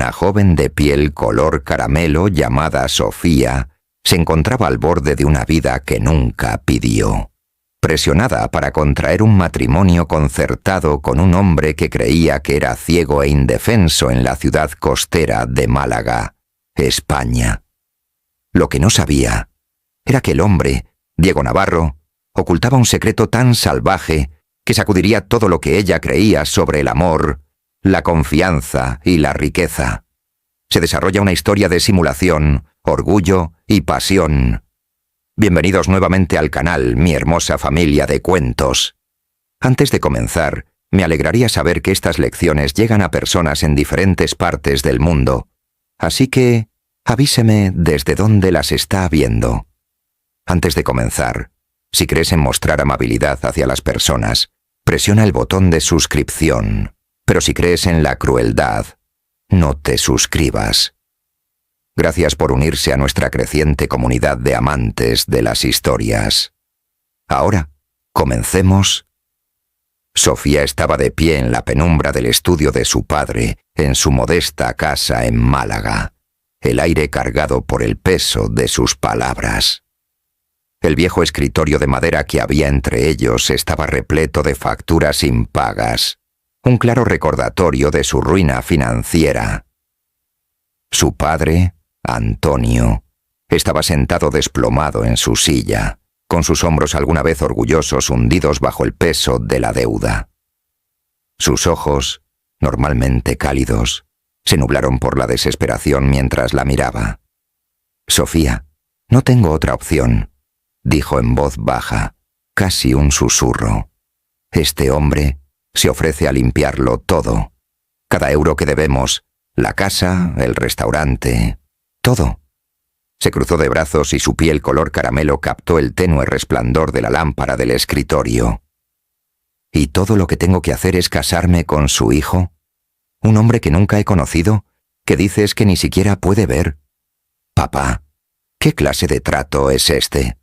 Una joven de piel color caramelo llamada Sofía se encontraba al borde de una vida que nunca pidió. Presionada para contraer un matrimonio concertado con un hombre que creía que era ciego e indefenso en la ciudad costera de Málaga, España. Lo que no sabía era que el hombre, Diego Navarro, ocultaba un secreto tan salvaje que sacudiría todo lo que ella creía sobre el amor, la confianza y la riqueza. Se desarrolla una historia de simulación, orgullo y pasión. Bienvenidos nuevamente al canal, mi hermosa familia de cuentos. Antes de comenzar, me alegraría saber que estas lecciones llegan a personas en diferentes partes del mundo, así que avíseme desde dónde las está viendo. Antes de comenzar, si crees en mostrar amabilidad hacia las personas, presiona el botón de suscripción, pero si crees en la crueldad, no te suscribas. Gracias por unirse a nuestra creciente comunidad de amantes de las historias. Ahora, comencemos. Sofía estaba de pie en la penumbra del estudio de su padre, en su modesta casa en Málaga, el aire cargado por el peso de sus palabras. El viejo escritorio de madera que había entre ellos estaba repleto de facturas impagas, un claro recordatorio de su ruina financiera. Su padre, Antonio, estaba sentado desplomado en su silla, con sus hombros alguna vez orgullosos hundidos bajo el peso de la deuda. Sus ojos, normalmente cálidos, se nublaron por la desesperación mientras la miraba. «Sofía, no tengo otra opción», dijo en voz baja, casi un susurro. «Este hombre se ofrece a limpiarlo todo. Cada euro que debemos, la casa, el restaurante, todo». Se cruzó de brazos y su piel color caramelo captó el tenue resplandor de la lámpara del escritorio. «¿Y todo lo que tengo que hacer es casarme con su hijo? Un hombre que nunca he conocido, que dices que ni siquiera puede ver. Papá, ¿qué clase de trato es este?»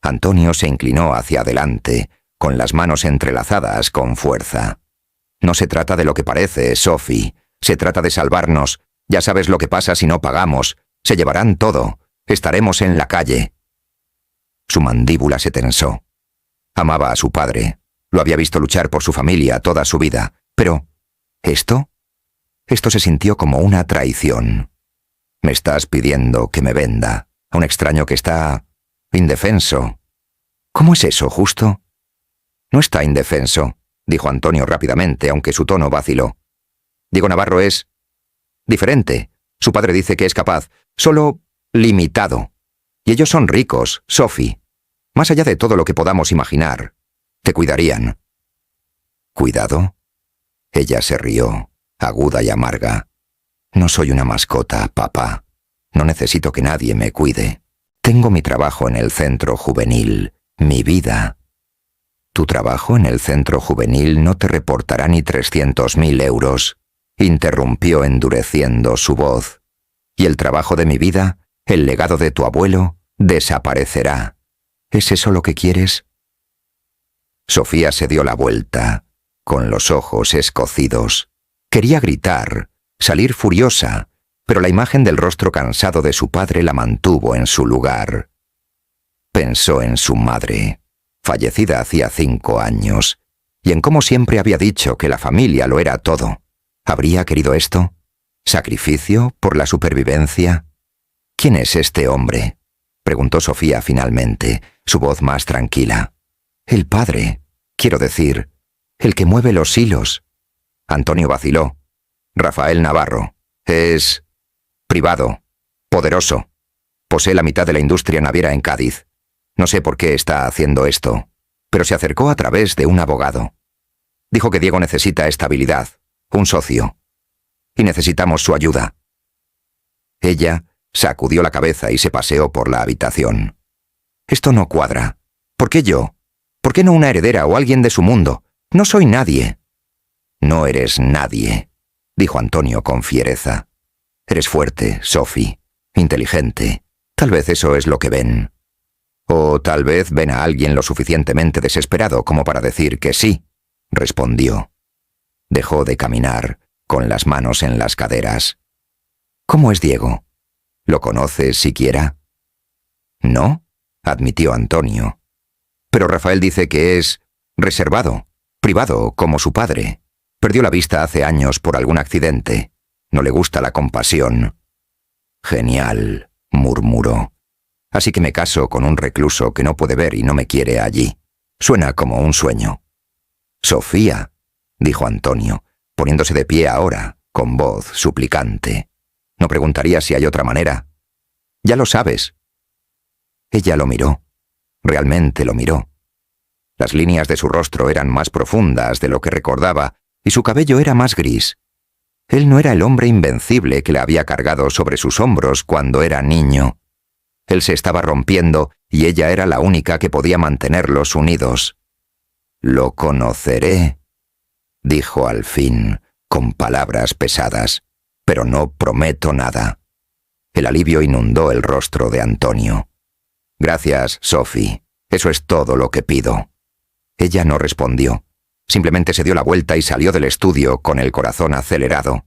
Antonio se inclinó hacia adelante, con las manos entrelazadas con fuerza. «No se trata de lo que parece, Sophie. Se trata de salvarnos. Ya sabes lo que pasa si no pagamos. Se llevarán todo. Estaremos en la calle». Su mandíbula se tensó. Amaba a su padre. Lo había visto luchar por su familia toda su vida. Pero, ¿esto? Esto se sintió como una traición. «Me estás pidiendo que me venda a un extraño que está indefenso». «¿Cómo es eso, justo?» «No está indefenso», dijo Antonio rápidamente, aunque su tono vaciló. «Diego Navarro es diferente. Su padre dice que es capaz, solo limitado. Y ellos son ricos, Sophie. Más allá de todo lo que podamos imaginar. Te cuidarían». «¿Cuidado?» Ella se rió, aguda y amarga. «No soy una mascota, papá. No necesito que nadie me cuide. Tengo mi trabajo en el centro juvenil, mi vida». «Tu trabajo en el centro juvenil no te reportará ni 300.000 euros», interrumpió endureciendo su voz. «Y el trabajo de mi vida, el legado de tu abuelo, desaparecerá. ¿Es eso lo que quieres?» Sofía se dio la vuelta, con los ojos escocidos. Quería gritar, salir furiosa, pero la imagen del rostro cansado de su padre la mantuvo en su lugar. Pensó en su madre, fallecida hacía 5 años, y en cómo siempre había dicho que la familia lo era todo. ¿Habría querido esto? ¿Sacrificio por la supervivencia? «¿Quién es este hombre?», preguntó Sofía finalmente, su voz más tranquila. «El padre, quiero decir, el que mueve los hilos». Antonio vaciló. «Rafael Navarro. Es privado, poderoso. Posee la mitad de la industria naviera en Cádiz. No sé por qué está haciendo esto, pero se acercó a través de un abogado. Dijo que Diego necesita estabilidad, un socio, y necesitamos su ayuda». Ella sacudió la cabeza y se paseó por la habitación. «Esto no cuadra. ¿Por qué yo? ¿Por qué no una heredera o alguien de su mundo? No soy nadie». «No eres nadie», dijo Antonio con fiereza. «Eres fuerte, Sophie, inteligente. Tal vez eso es lo que ven. O tal vez ven a alguien lo suficientemente desesperado como para decir que sí», respondió. Dejó de caminar, con las manos en las caderas. ¿Cómo es Diego? ¿Lo conoces siquiera? No, admitió Antonio. Pero Rafael dice que es reservado, privado, como su padre. Perdió la vista hace años por algún accidente. No le gusta la compasión. Genial, murmuró. Así que me caso con un recluso que no puede ver y no me quiere allí. Suena como un sueño. Sofía, dijo Antonio, poniéndose de pie ahora, con voz suplicante. ¿No preguntaría si hay otra manera? Ya lo sabes. Ella lo miró. Realmente lo miró. Las líneas de su rostro eran más profundas de lo que recordaba y su cabello era más gris. Él no era el hombre invencible que la había cargado sobre sus hombros cuando era niño. Él se estaba rompiendo y ella era la única que podía mantenerlos unidos. «Lo conoceré», dijo al fin, con palabras pesadas, «pero no prometo nada». El alivio inundó el rostro de Antonio. «Gracias, Sophie. Eso es todo lo que pido». Ella no respondió. Simplemente se dio la vuelta y salió del estudio con el corazón acelerado.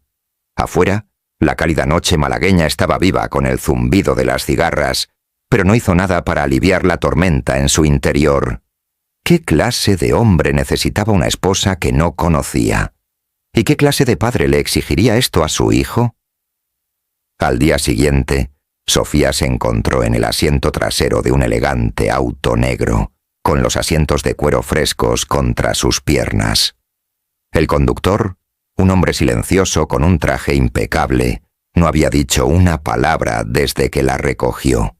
Afuera, la cálida noche malagueña estaba viva con el zumbido de las cigarras, pero no hizo nada para aliviar la tormenta en su interior. ¿Qué clase de hombre necesitaba una esposa que no conocía? ¿Y qué clase de padre le exigiría esto a su hijo? Al día siguiente, Sofía se encontró en el asiento trasero de un elegante auto negro, con los asientos de cuero frescos contra sus piernas. El conductor, un hombre silencioso con un traje impecable, no había dicho una palabra desde que la recogió.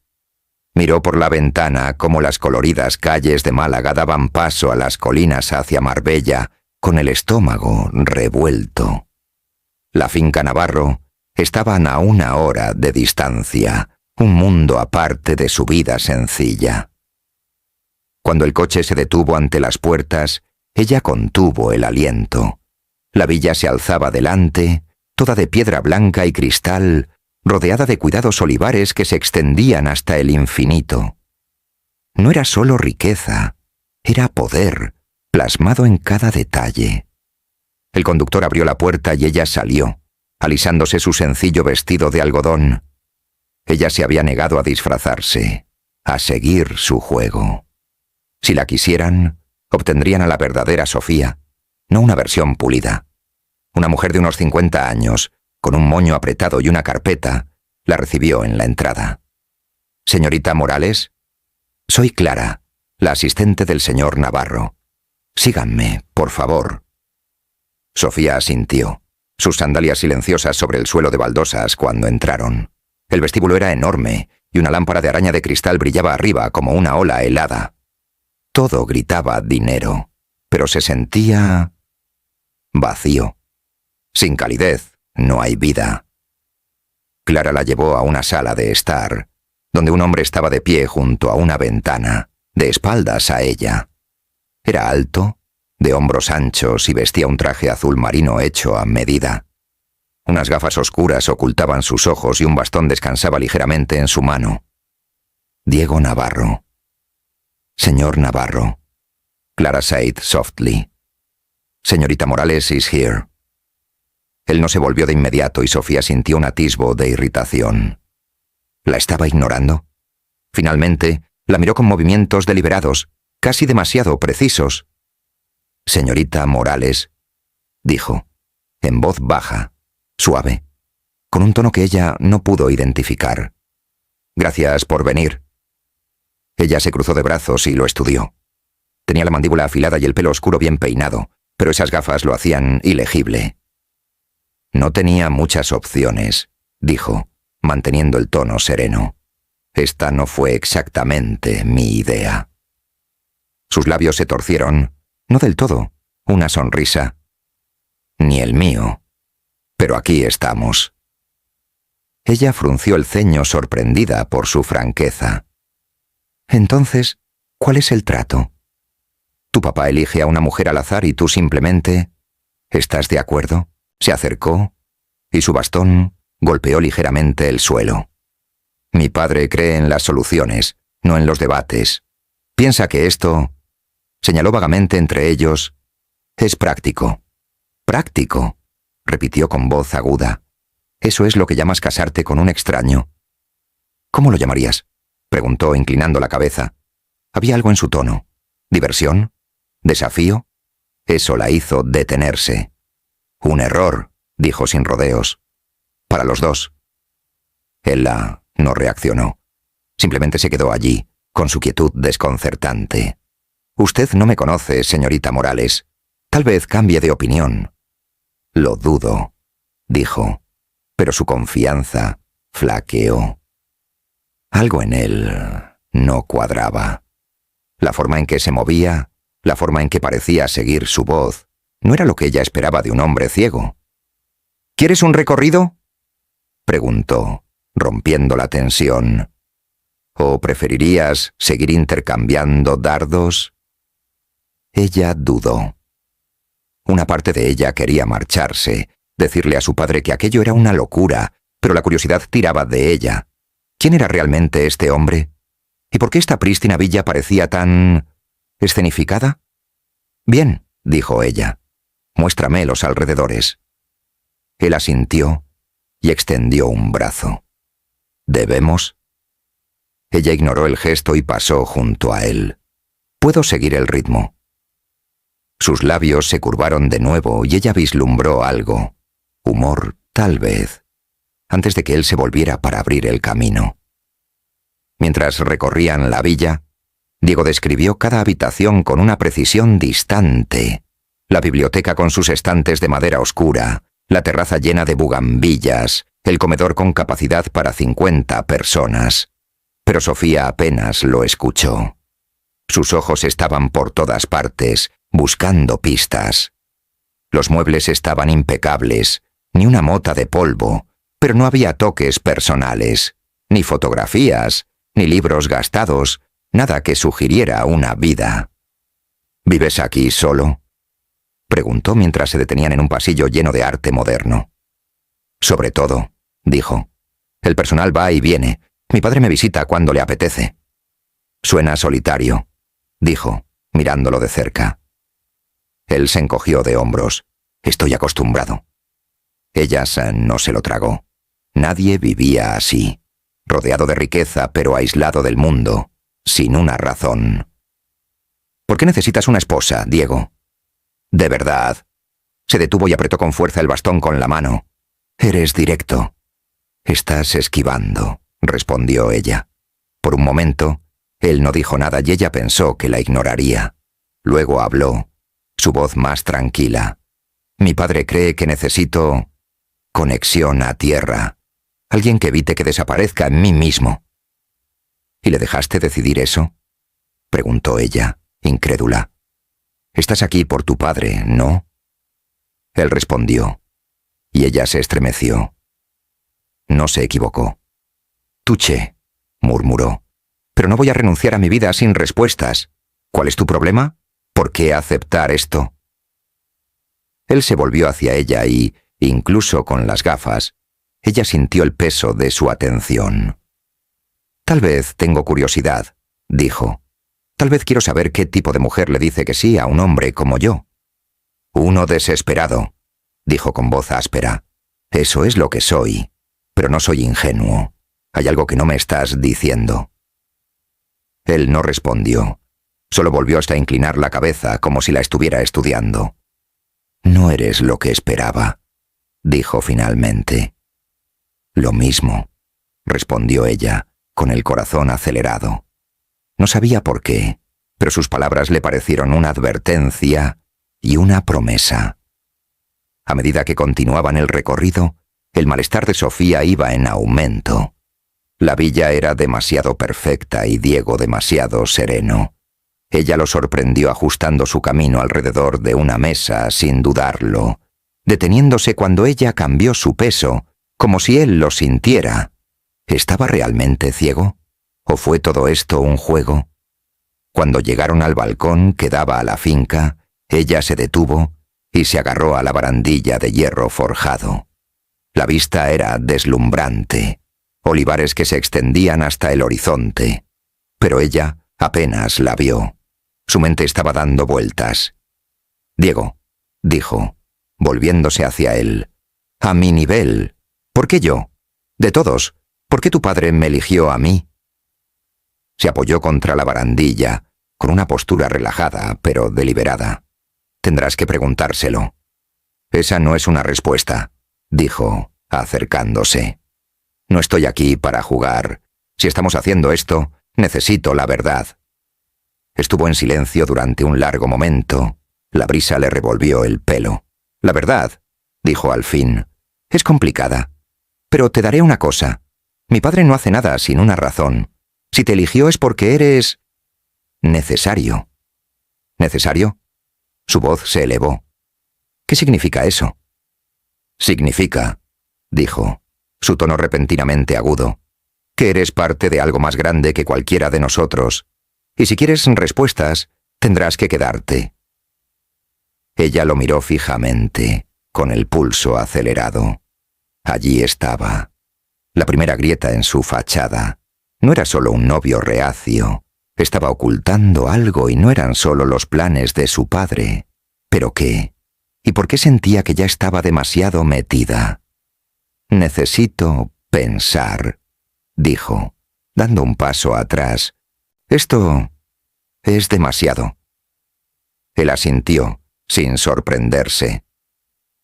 Miró por la ventana cómo las coloridas calles de Málaga daban paso a las colinas hacia Marbella, con el estómago revuelto. La finca Navarro estaban a 1 hora de distancia, un mundo aparte de su vida sencilla. Cuando el coche se detuvo ante las puertas, ella contuvo el aliento. La villa se alzaba delante, toda de piedra blanca y cristal, rodeada de cuidados olivares que se extendían hasta el infinito. No era solo riqueza, era poder, plasmado en cada detalle. El conductor abrió la puerta y ella salió, alisándose su sencillo vestido de algodón. Ella se había negado a disfrazarse, a seguir su juego. Si la quisieran, obtendrían a la verdadera Sofía, no una versión pulida. Una mujer de unos 50 años, con un moño apretado y una carpeta, la recibió en la entrada. «Señorita Morales, soy Clara, la asistente del señor Navarro. Síganme, por favor». Sofía asintió, sus sandalias silenciosas sobre el suelo de baldosas cuando entraron. El vestíbulo era enorme y una lámpara de araña de cristal brillaba arriba como una ola helada. Todo gritaba dinero, pero se sentía vacío. Sin calidez no hay vida. Clara la llevó a una sala de estar, donde un hombre estaba de pie junto a una ventana, de espaldas a ella. Era alto, de hombros anchos y vestía un traje azul marino hecho a medida. Unas gafas oscuras ocultaban sus ojos y un bastón descansaba ligeramente en su mano. Diego Navarro. «Señor Navarro». Clara said softly. «Señorita Morales is here». Él no se volvió de inmediato y Sofía sintió un atisbo de irritación. ¿La estaba ignorando? Finalmente, la miró con movimientos deliberados, casi demasiado precisos. «Señorita Morales», dijo, en voz baja, suave, con un tono que ella no pudo identificar. «Gracias por venir». Ella se cruzó de brazos y lo estudió. Tenía la mandíbula afilada y el pelo oscuro bien peinado, pero esas gafas lo hacían ilegible. «No tenía muchas opciones», dijo, manteniendo el tono sereno. «Esta no fue exactamente mi idea». Sus labios se torcieron, no del todo, una sonrisa. «Ni el mío. Pero aquí estamos». Ella frunció el ceño sorprendida por su franqueza. «Entonces, ¿cuál es el trato? Tu papá elige a una mujer al azar y tú simplemente... ¿Estás de acuerdo?». Se acercó y su bastón golpeó ligeramente el suelo. «Mi padre cree en las soluciones, no en los debates. Piensa que esto», señaló vagamente entre ellos, «es práctico». «Práctico», repitió con voz aguda. Eso es lo que llamas casarte con un extraño. ¿Cómo lo llamarías?, preguntó inclinando la cabeza. Había algo en su tono. ¿Diversión? ¿Desafío? Eso la hizo detenerse. Un error, dijo sin rodeos. Para los dos. Ella no reaccionó. Simplemente se quedó allí, con su quietud desconcertante. Usted no me conoce, señorita Morales. Tal vez cambie de opinión. Lo dudo, dijo, pero su confianza flaqueó. Algo en él no cuadraba. La forma en que se movía, la forma en que parecía seguir su voz, no era lo que ella esperaba de un hombre ciego. ¿Quieres un recorrido?, preguntó, rompiendo la tensión. ¿O preferirías seguir intercambiando dardos? Ella dudó. Una parte de ella quería marcharse, decirle a su padre que aquello era una locura, pero la curiosidad tiraba de ella. ¿Quién era realmente este hombre? ¿Y por qué esta prístina villa parecía tan escenificada? Bien, dijo ella. Muéstrame los alrededores. Él asintió y extendió un brazo. ¿Debemos? Ella ignoró el gesto y pasó junto a él. Puedo seguir el ritmo. Sus labios se curvaron de nuevo y ella vislumbró algo. Humor, tal vez, antes de que él se volviera para abrir el camino. Mientras recorrían la villa, Diego describió cada habitación con una precisión distante. La biblioteca con sus estantes de madera oscura, la terraza llena de bugambillas, el comedor con capacidad para 50 personas. Pero Sofía apenas lo escuchó. Sus ojos estaban por todas partes, buscando pistas. Los muebles estaban impecables, ni una mota de polvo, pero no había toques personales, ni fotografías, ni libros gastados, nada que sugiriera una vida. ¿Vives aquí solo?, preguntó mientras se detenían en un pasillo lleno de arte moderno. Sobre todo, dijo. El personal va y viene. Mi padre me visita cuando le apetece. Suena solitario, dijo, mirándolo de cerca. Él se encogió de hombros. Estoy acostumbrado. Ella no se lo tragó. Nadie vivía así, rodeado de riqueza pero aislado del mundo, sin una razón. ¿Por qué necesitas una esposa, Diego? ¿De verdad? Se detuvo y apretó con fuerza el bastón con la mano. Eres directo. Estás esquivando, respondió ella. Por un momento, él no dijo nada y ella pensó que la ignoraría. Luego habló, su voz más tranquila. Mi padre cree que necesito conexión a tierra. Alguien que evite que desaparezca en mí mismo. ¿Y le dejaste decidir eso?, preguntó ella, incrédula. Estás aquí por tu padre, ¿no? Él respondió, y ella se estremeció. No se equivocó. Tuche, murmuró, pero no voy a renunciar a mi vida sin respuestas. ¿Cuál es tu problema? ¿Por qué aceptar esto? Él se volvió hacia ella y, incluso con las gafas, ella sintió el peso de su atención. Tal vez tengo curiosidad, dijo. Tal vez quiero saber qué tipo de mujer le dice que sí a un hombre como yo. Uno desesperado, dijo con voz áspera. Eso es lo que soy, pero no soy ingenuo. Hay algo que no me estás diciendo. Él no respondió. Solo volvió hasta inclinar la cabeza como si la estuviera estudiando. No eres lo que esperaba, dijo finalmente. Lo mismo, respondió ella, con el corazón acelerado. No sabía por qué, pero sus palabras le parecieron una advertencia y una promesa. A medida que continuaban el recorrido, el malestar de Sofía iba en aumento. La villa era demasiado perfecta y Diego demasiado sereno. Ella lo sorprendió ajustando su camino alrededor de una mesa sin dudarlo, deteniéndose cuando ella cambió su peso, como si él lo sintiera. ¿Estaba realmente ciego? ¿O fue todo esto un juego? Cuando llegaron al balcón que daba a la finca, ella se detuvo y se agarró a la barandilla de hierro forjado. La vista era deslumbrante, olivares que se extendían hasta el horizonte, pero ella apenas la vio. Su mente estaba dando vueltas. Diego, dijo, volviéndose hacia él, a mi nivel, ¿Por qué yo? De todos, ¿por qué tu padre me eligió a mí? Se apoyó contra la barandilla, con una postura relajada, pero deliberada. Tendrás que preguntárselo. Esa no es una respuesta, dijo, acercándose. No estoy aquí para jugar. Si estamos haciendo esto, necesito la verdad. Estuvo en silencio durante un largo momento. La brisa le revolvió el pelo. La verdad, dijo al fin, es complicada. Pero te daré una cosa. Mi padre no hace nada sin una razón. Si te eligió es porque eres... necesario. ¿Necesario? Su voz se elevó. ¿Qué significa eso? Significa, dijo, su tono repentinamente agudo, que eres parte de algo más grande que cualquiera de nosotros, y si quieres respuestas, tendrás que quedarte. Ella lo miró fijamente, con el pulso acelerado. Allí estaba. La primera grieta en su fachada. No era solo un novio reacio. Estaba ocultando algo y no eran solo los planes de su padre. ¿Pero qué? ¿Y por qué sentía que ya estaba demasiado metida? Necesito pensar, dijo, dando un paso atrás. Esto es demasiado. Él asintió, sin sorprenderse.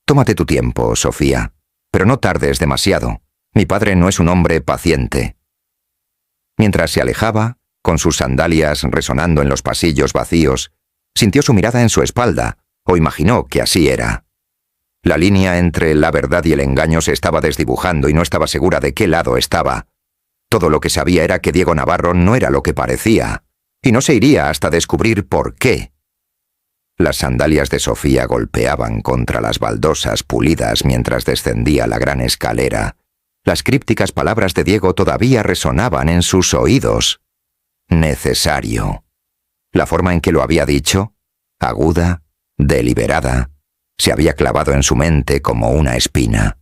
Tómate tu tiempo, Sofía, pero no tardes demasiado. Mi padre no es un hombre paciente. Mientras se alejaba, con sus sandalias resonando en los pasillos vacíos, sintió su mirada en su espalda, o imaginó que así era. La línea entre la verdad y el engaño se estaba desdibujando y no estaba segura de qué lado estaba. Todo lo que sabía era que Diego Navarro no era lo que parecía, y no se iría hasta descubrir por qué. Las sandalias de Sofía golpeaban contra las baldosas pulidas mientras descendía la gran escalera. Las crípticas palabras de Diego todavía resonaban en sus oídos. Necesario. La forma en que lo había dicho, aguda, deliberada, se había clavado en su mente como una espina.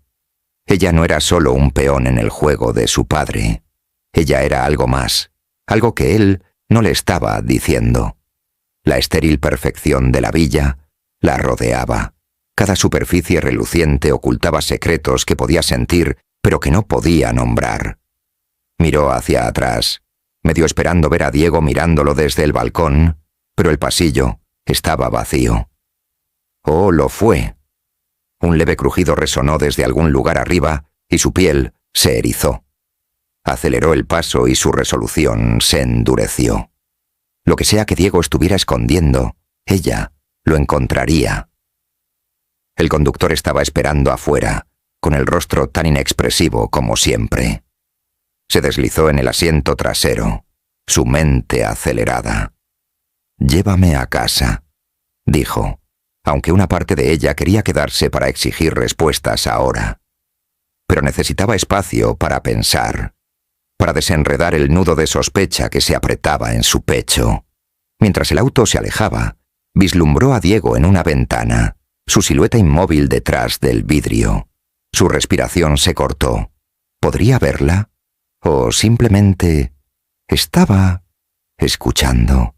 Ella no era solo un peón en el juego de su padre. Ella era algo más, algo que él no le estaba diciendo. La estéril perfección de la villa la rodeaba. Cada superficie reluciente ocultaba secretos que podía sentir, pero que no podía nombrar. Miró hacia atrás, medio esperando ver a Diego mirándolo desde el balcón, pero el pasillo estaba vacío. Oh, lo fue. Un leve crujido resonó desde algún lugar arriba y su piel se erizó. Aceleró el paso y su resolución se endureció. Lo que sea que Diego estuviera escondiendo, ella lo encontraría. El conductor estaba esperando afuera, con el rostro tan inexpresivo como siempre. Se deslizó en el asiento trasero, su mente acelerada. «Llévame a casa», dijo, aunque una parte de ella quería quedarse para exigir respuestas ahora. Pero necesitaba espacio para pensar, para desenredar el nudo de sospecha que se apretaba en su pecho. Mientras el auto se alejaba, vislumbró a Diego en una ventana, su silueta inmóvil detrás del vidrio. Su respiración se cortó. ¿Podría verla? ¿O simplemente estaba escuchando?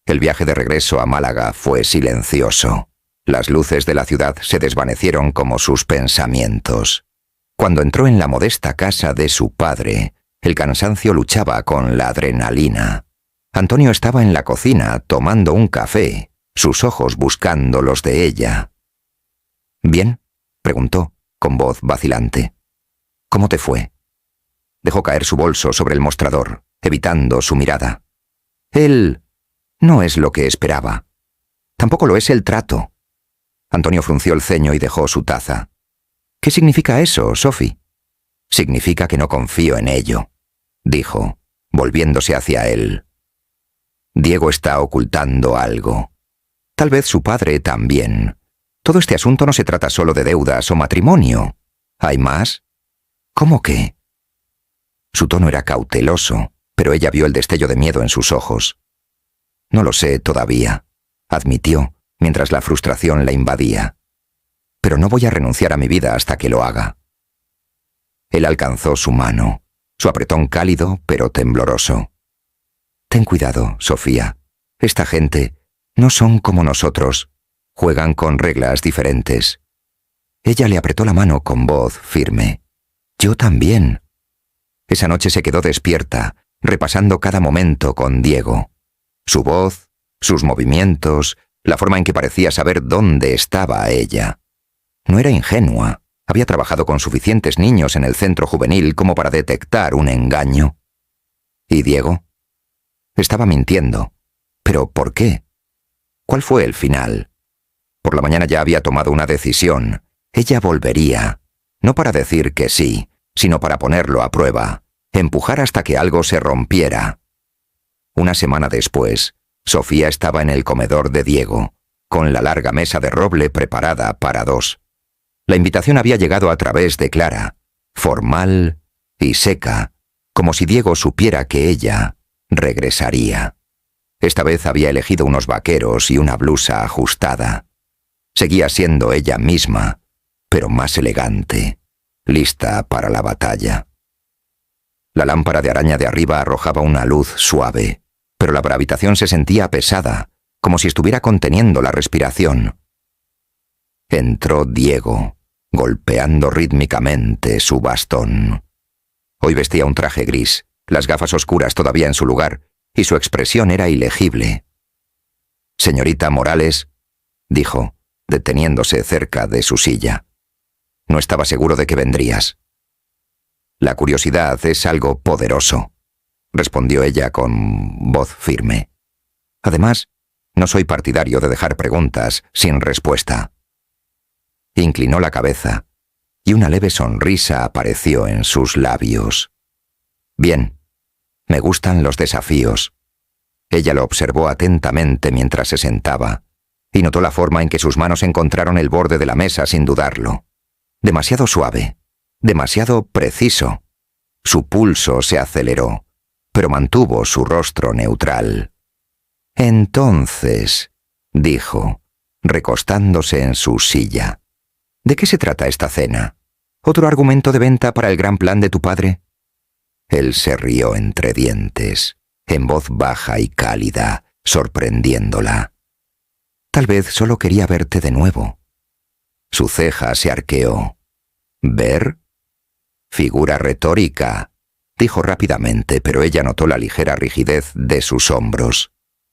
El viaje de regreso a Málaga fue silencioso. Las luces de la ciudad se desvanecieron como sus pensamientos. Cuando entró en la modesta casa de su padre, el cansancio luchaba con la adrenalina. Antonio estaba en la cocina tomando un café, sus ojos buscando los de ella. «¿Bien?», preguntó, con voz vacilante. «¿Cómo te fue?». Dejó caer su bolso sobre el mostrador, evitando su mirada. Él no es lo que esperaba. Tampoco lo es el trato. Antonio frunció el ceño y dejó su taza. «¿Qué significa eso, Sophie?» «Significa que no confío en ello», dijo, volviéndose hacia él. «Diego está ocultando algo. Tal vez su padre también. Todo este asunto no se trata solo de deudas o matrimonio. ¿Hay más?». «¿Cómo qué?». Su tono era cauteloso, pero ella vio el destello de miedo en sus ojos. «No lo sé todavía», admitió, mientras la frustración la invadía. «Pero no voy a renunciar a mi vida hasta que lo haga». Él alcanzó su mano, su apretón cálido pero tembloroso. «Ten cuidado, Sofía. Esta gente no son como nosotros. Juegan con reglas diferentes». Ella le apretó la mano con voz firme. Yo también. Esa noche se quedó despierta, repasando cada momento con Diego. Su voz, sus movimientos, la forma en que parecía saber dónde estaba ella. No era ingenua. Había trabajado con suficientes niños en el centro juvenil como para detectar un engaño. ¿Y Diego? Estaba mintiendo. ¿Pero por qué? ¿Cuál fue el final? Por la mañana ya había tomado una decisión. Ella volvería, no para decir que sí, sino para ponerlo a prueba, empujar hasta que algo se rompiera. Una semana después, Sofía estaba en el comedor de Diego, con la larga mesa de roble preparada para 2. La invitación había llegado a través de Clara, formal y seca, como si Diego supiera que ella regresaría. Esta vez había elegido unos vaqueros y una blusa ajustada. Seguía siendo ella misma, pero más elegante, lista para la batalla. La lámpara de araña de arriba arrojaba una luz suave, pero la habitación se sentía pesada, como si estuviera conteniendo la respiración. Entró Diego, golpeando rítmicamente su bastón. Hoy vestía un traje gris, las gafas oscuras todavía en su lugar, y su expresión era ilegible. «Señorita Morales», dijo, deteniéndose cerca de su silla. «No estaba seguro de que vendrías». «La curiosidad es algo poderoso», respondió ella con voz firme. «Además, no soy partidario de dejar preguntas sin respuesta». Inclinó la cabeza, y una leve sonrisa apareció en sus labios. «Bien, me gustan los desafíos». Ella lo observó atentamente mientras se sentaba, y notó la forma en que sus manos encontraron el borde de la mesa sin dudarlo. Demasiado suave, demasiado preciso. Su pulso se aceleró, pero mantuvo su rostro neutral. «Entonces», dijo, recostándose en su silla, «¿de qué se trata esta cena? ¿Otro argumento de venta para el gran plan de tu padre?» Él se rió entre dientes, en voz baja y cálida, sorprendiéndola. «Tal vez solo quería verte de nuevo». Su ceja se arqueó. «¿Ver?» «Figura retórica», dijo rápidamente, pero ella notó la ligera rigidez de sus hombros.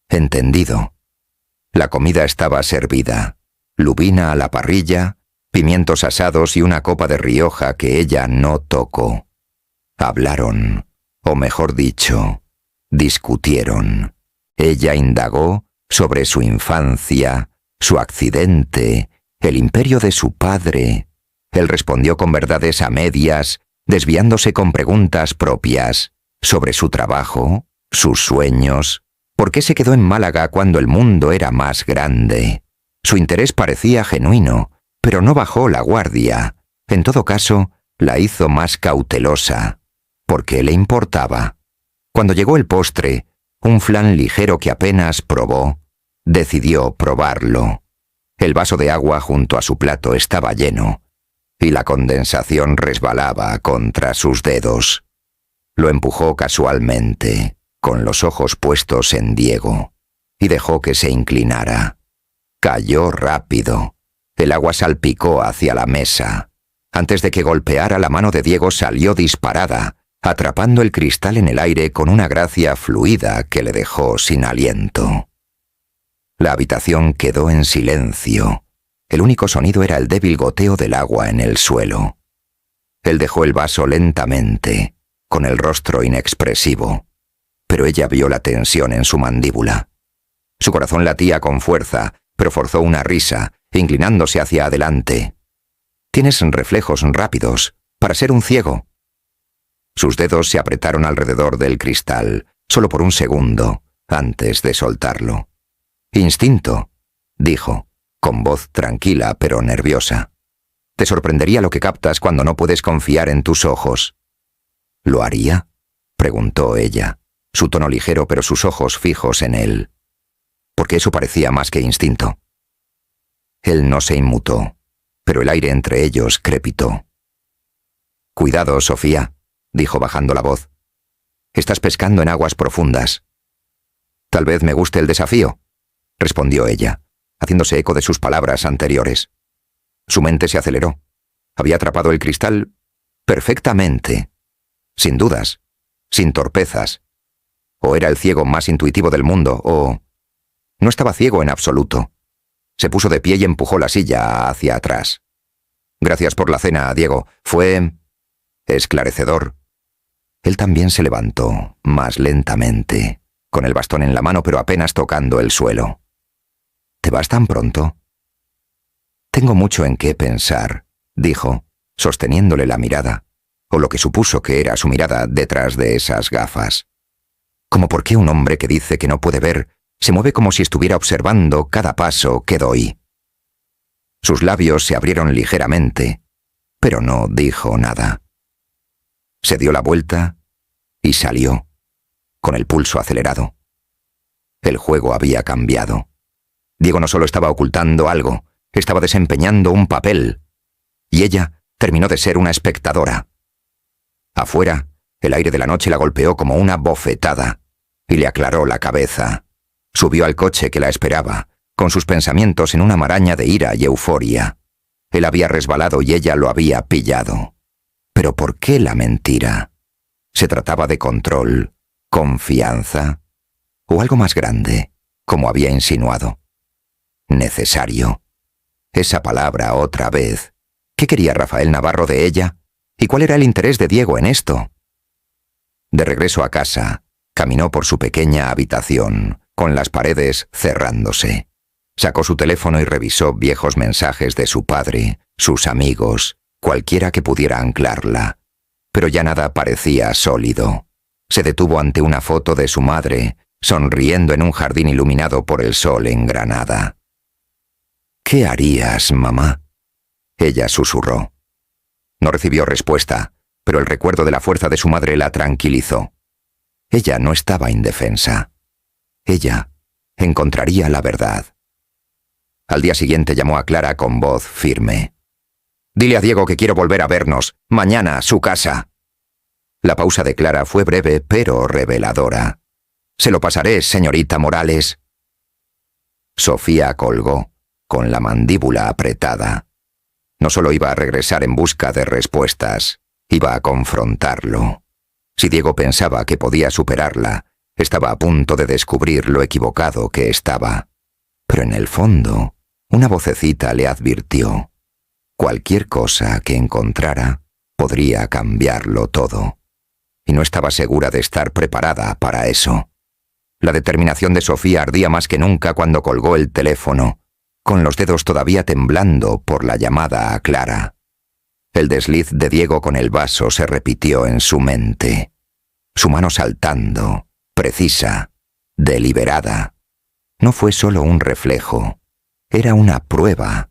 «Entendido». La comida estaba servida. Lubina a la parrilla, pimientos asados y una copa de Rioja que ella no tocó. Hablaron, o mejor dicho, discutieron. Ella indagó sobre su infancia, su accidente, el imperio de su padre. Él respondió con verdades a medias, desviándose con preguntas propias sobre su trabajo, sus sueños, por qué se quedó en Málaga cuando el mundo era más grande. Su interés parecía genuino, pero no bajó la guardia. En todo caso, la hizo más cautelosa. ¿Por qué le importaba? Cuando llegó el postre, un flan ligero que apenas probó, decidió probarlo. El vaso de agua junto a su plato estaba lleno, y la condensación resbalaba contra sus dedos. Lo empujó casualmente, con los ojos puestos en Diego, y dejó que se inclinara. Cayó rápido. El agua salpicó hacia la mesa. Antes de que golpeara, la mano de Diego salió disparada, atrapando el cristal en el aire con una gracia fluida que le dejó sin aliento. La habitación quedó en silencio. El único sonido era el débil goteo del agua en el suelo. Él dejó el vaso lentamente, con el rostro inexpresivo, pero ella vio la tensión en su mandíbula. Su corazón latía con fuerza, pero forzó una risa, inclinándose hacia adelante. «Tienes reflejos rápidos, para ser un ciego». Sus dedos se apretaron alrededor del cristal, solo por un segundo, antes de soltarlo. «Instinto», dijo, con voz tranquila pero nerviosa. «Te sorprendería lo que captas cuando no puedes confiar en tus ojos». «¿Lo haría?», preguntó ella, su tono ligero pero sus ojos fijos en él. Porque eso parecía más que instinto. Él no se inmutó, pero el aire entre ellos crepitó. «Cuidado, Sofía», dijo bajando la voz. «Estás pescando en aguas profundas». «Tal vez me guste el desafío», respondió ella, haciéndose eco de sus palabras anteriores. Su mente se aceleró. Había atrapado el cristal perfectamente, sin dudas, sin torpezas. O era el ciego más intuitivo del mundo, o... No estaba ciego en absoluto. Se puso de pie y empujó la silla hacia atrás. Gracias por la cena, Diego. Fue... esclarecedor. Él también se levantó, más lentamente, con el bastón en la mano pero apenas tocando el suelo. ¿Te vas tan pronto? Tengo mucho en qué pensar, dijo, sosteniéndole la mirada, o lo que supuso que era su mirada detrás de esas gafas. Como por qué un hombre que dice que no puede ver se mueve como si estuviera observando cada paso que doy. Sus labios se abrieron ligeramente, pero no dijo nada. Se dio la vuelta y salió, con el pulso acelerado. El juego había cambiado. Diego no solo estaba ocultando algo, estaba desempeñando un papel, y ella terminó de ser una espectadora. Afuera, el aire de la noche la golpeó como una bofetada, y le aclaró la cabeza. Subió al coche que la esperaba, con sus pensamientos en una maraña de ira y euforia. Él había resbalado y ella lo había pillado. ¿Pero por qué la mentira? ¿Se trataba de control, confianza, o algo más grande, como había insinuado? Necesario. Esa palabra otra vez. ¿Qué quería Rafael Navarro de ella? ¿Y cuál era el interés de Diego en esto? De regreso a casa, caminó por su pequeña habitación, con las paredes cerrándose. Sacó su teléfono y revisó viejos mensajes de su padre, sus amigos, cualquiera que pudiera anclarla. Pero ya nada parecía sólido. Se detuvo ante una foto de su madre, sonriendo en un jardín iluminado por el sol en Granada. «¿Qué harías, mamá?», ella susurró. No recibió respuesta, pero el recuerdo de la fuerza de su madre la tranquilizó. Ella no estaba indefensa. Ella encontraría la verdad. Al día siguiente llamó a Clara con voz firme. «Dile a Diego que quiero volver a vernos. Mañana a su casa». La pausa de Clara fue breve pero reveladora. «Se lo pasaré, señorita Morales». Sofía colgó, con la mandíbula apretada. No solo iba a regresar en busca de respuestas, iba a confrontarlo. Si Diego pensaba que podía superarla, estaba a punto de descubrir lo equivocado que estaba. Pero en el fondo, una vocecita le advirtió. Cualquier cosa que encontrara podría cambiarlo todo. Y no estaba segura de estar preparada para eso. La determinación de Sofía ardía más que nunca cuando colgó el teléfono, con los dedos todavía temblando por la llamada a Clara. El desliz de Diego con el vaso se repitió en su mente. Su mano saltando, precisa, deliberada. No fue solo un reflejo, era una prueba.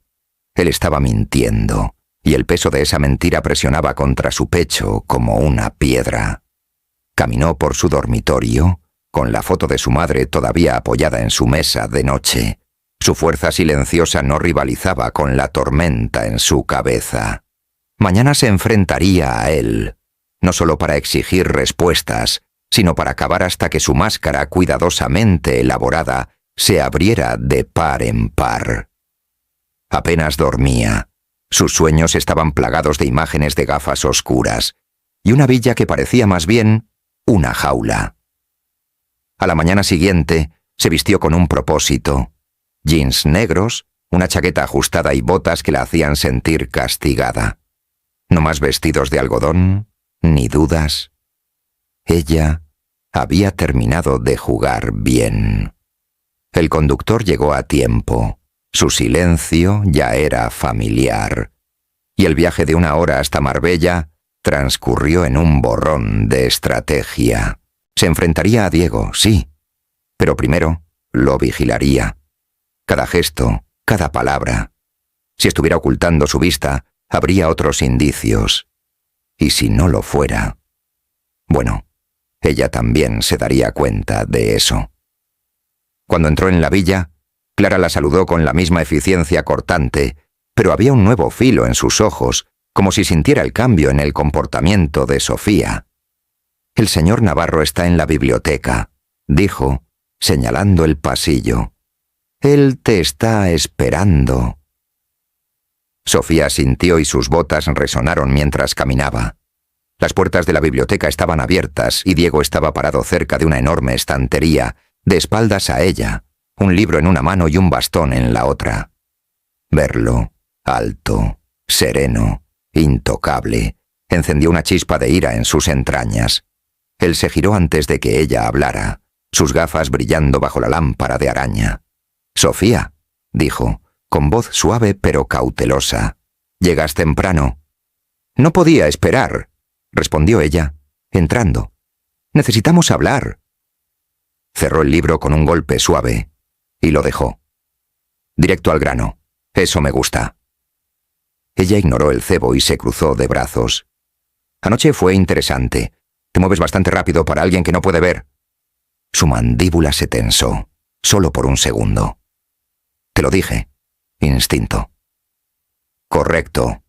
Él estaba mintiendo, y el peso de esa mentira presionaba contra su pecho como una piedra. Caminó por su dormitorio, con la foto de su madre todavía apoyada en su mesa de noche. Su fuerza silenciosa no rivalizaba con la tormenta en su cabeza. Mañana se enfrentaría a él, no solo para exigir respuestas, sino para acabar hasta que su máscara cuidadosamente elaborada se abriera de par en par. Apenas dormía. Sus sueños estaban plagados de imágenes de gafas oscuras, y una villa que parecía más bien una jaula. A la mañana siguiente se vistió con un propósito. Jeans negros, una chaqueta ajustada y botas que la hacían sentir castigada. No más vestidos de algodón, ni dudas. Ella había terminado de jugar bien. El conductor llegó a tiempo. Su silencio ya era familiar. Y el viaje de 1 hora hasta Marbella transcurrió en un borrón de estrategia. Se enfrentaría a Diego, sí, pero primero lo vigilaría. Cada gesto, cada palabra. Si estuviera ocultando su vista, habría otros indicios. Y si no lo fuera... Bueno, ella también se daría cuenta de eso. Cuando entró en la villa, Clara la saludó con la misma eficiencia cortante, pero había un nuevo filo en sus ojos, como si sintiera el cambio en el comportamiento de Sofía. «El señor Navarro está en la biblioteca», dijo, señalando el pasillo. «Él te está esperando». Sofía asintió y sus botas resonaron mientras caminaba. Las puertas de la biblioteca estaban abiertas y Diego estaba parado cerca de una enorme estantería, de espaldas a ella, un libro en una mano y un bastón en la otra. Verlo, alto, sereno, intocable, encendió una chispa de ira en sus entrañas. Él se giró antes de que ella hablara, sus gafas brillando bajo la lámpara de araña. «Sofía», dijo, con voz suave pero cautelosa, «¿llegas temprano?» «No podía esperar», respondió ella, entrando. «Necesitamos hablar». Cerró el libro con un golpe suave y lo dejó. «Directo al grano. Eso me gusta». Ella ignoró el cebo y se cruzó de brazos. «Anoche fue interesante. Te mueves bastante rápido para alguien que no puede ver». Su mandíbula se tensó, solo por un segundo. «Te lo dije. Instinto». «Correcto»,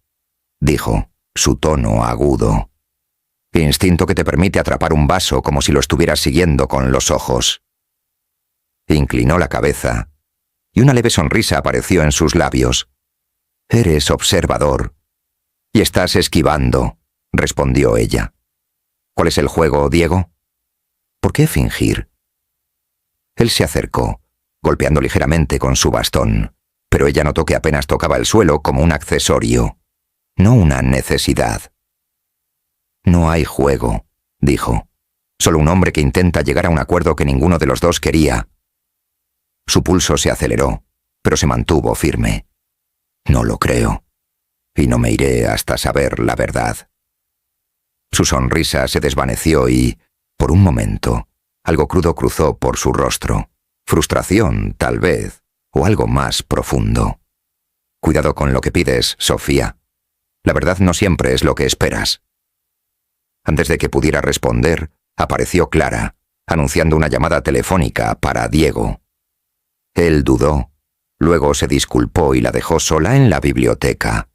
dijo, su tono agudo. «Instinto que te permite atrapar un vaso como si lo estuvieras siguiendo con los ojos». Inclinó la cabeza, y una leve sonrisa apareció en sus labios. «Eres observador. Y estás esquivando», respondió ella. «¿Cuál es el juego, Diego?» «¿Por qué fingir?» Él se acercó, golpeando ligeramente con su bastón, pero ella notó que apenas tocaba el suelo como un accesorio, no una necesidad. «No hay juego», dijo. «Solo un hombre que intenta llegar a un acuerdo que ninguno de los dos quería». Su pulso se aceleró, pero se mantuvo firme. «No lo creo, y no me iré hasta saber la verdad». Su sonrisa se desvaneció y, por un momento, algo crudo cruzó por su rostro. Frustración, tal vez, o algo más profundo. «Cuidado con lo que pides, Sofía. La verdad no siempre es lo que esperas». Antes de que pudiera responder, apareció Clara, anunciando una llamada telefónica para Diego. Él dudó, luego se disculpó y la dejó sola en la biblioteca.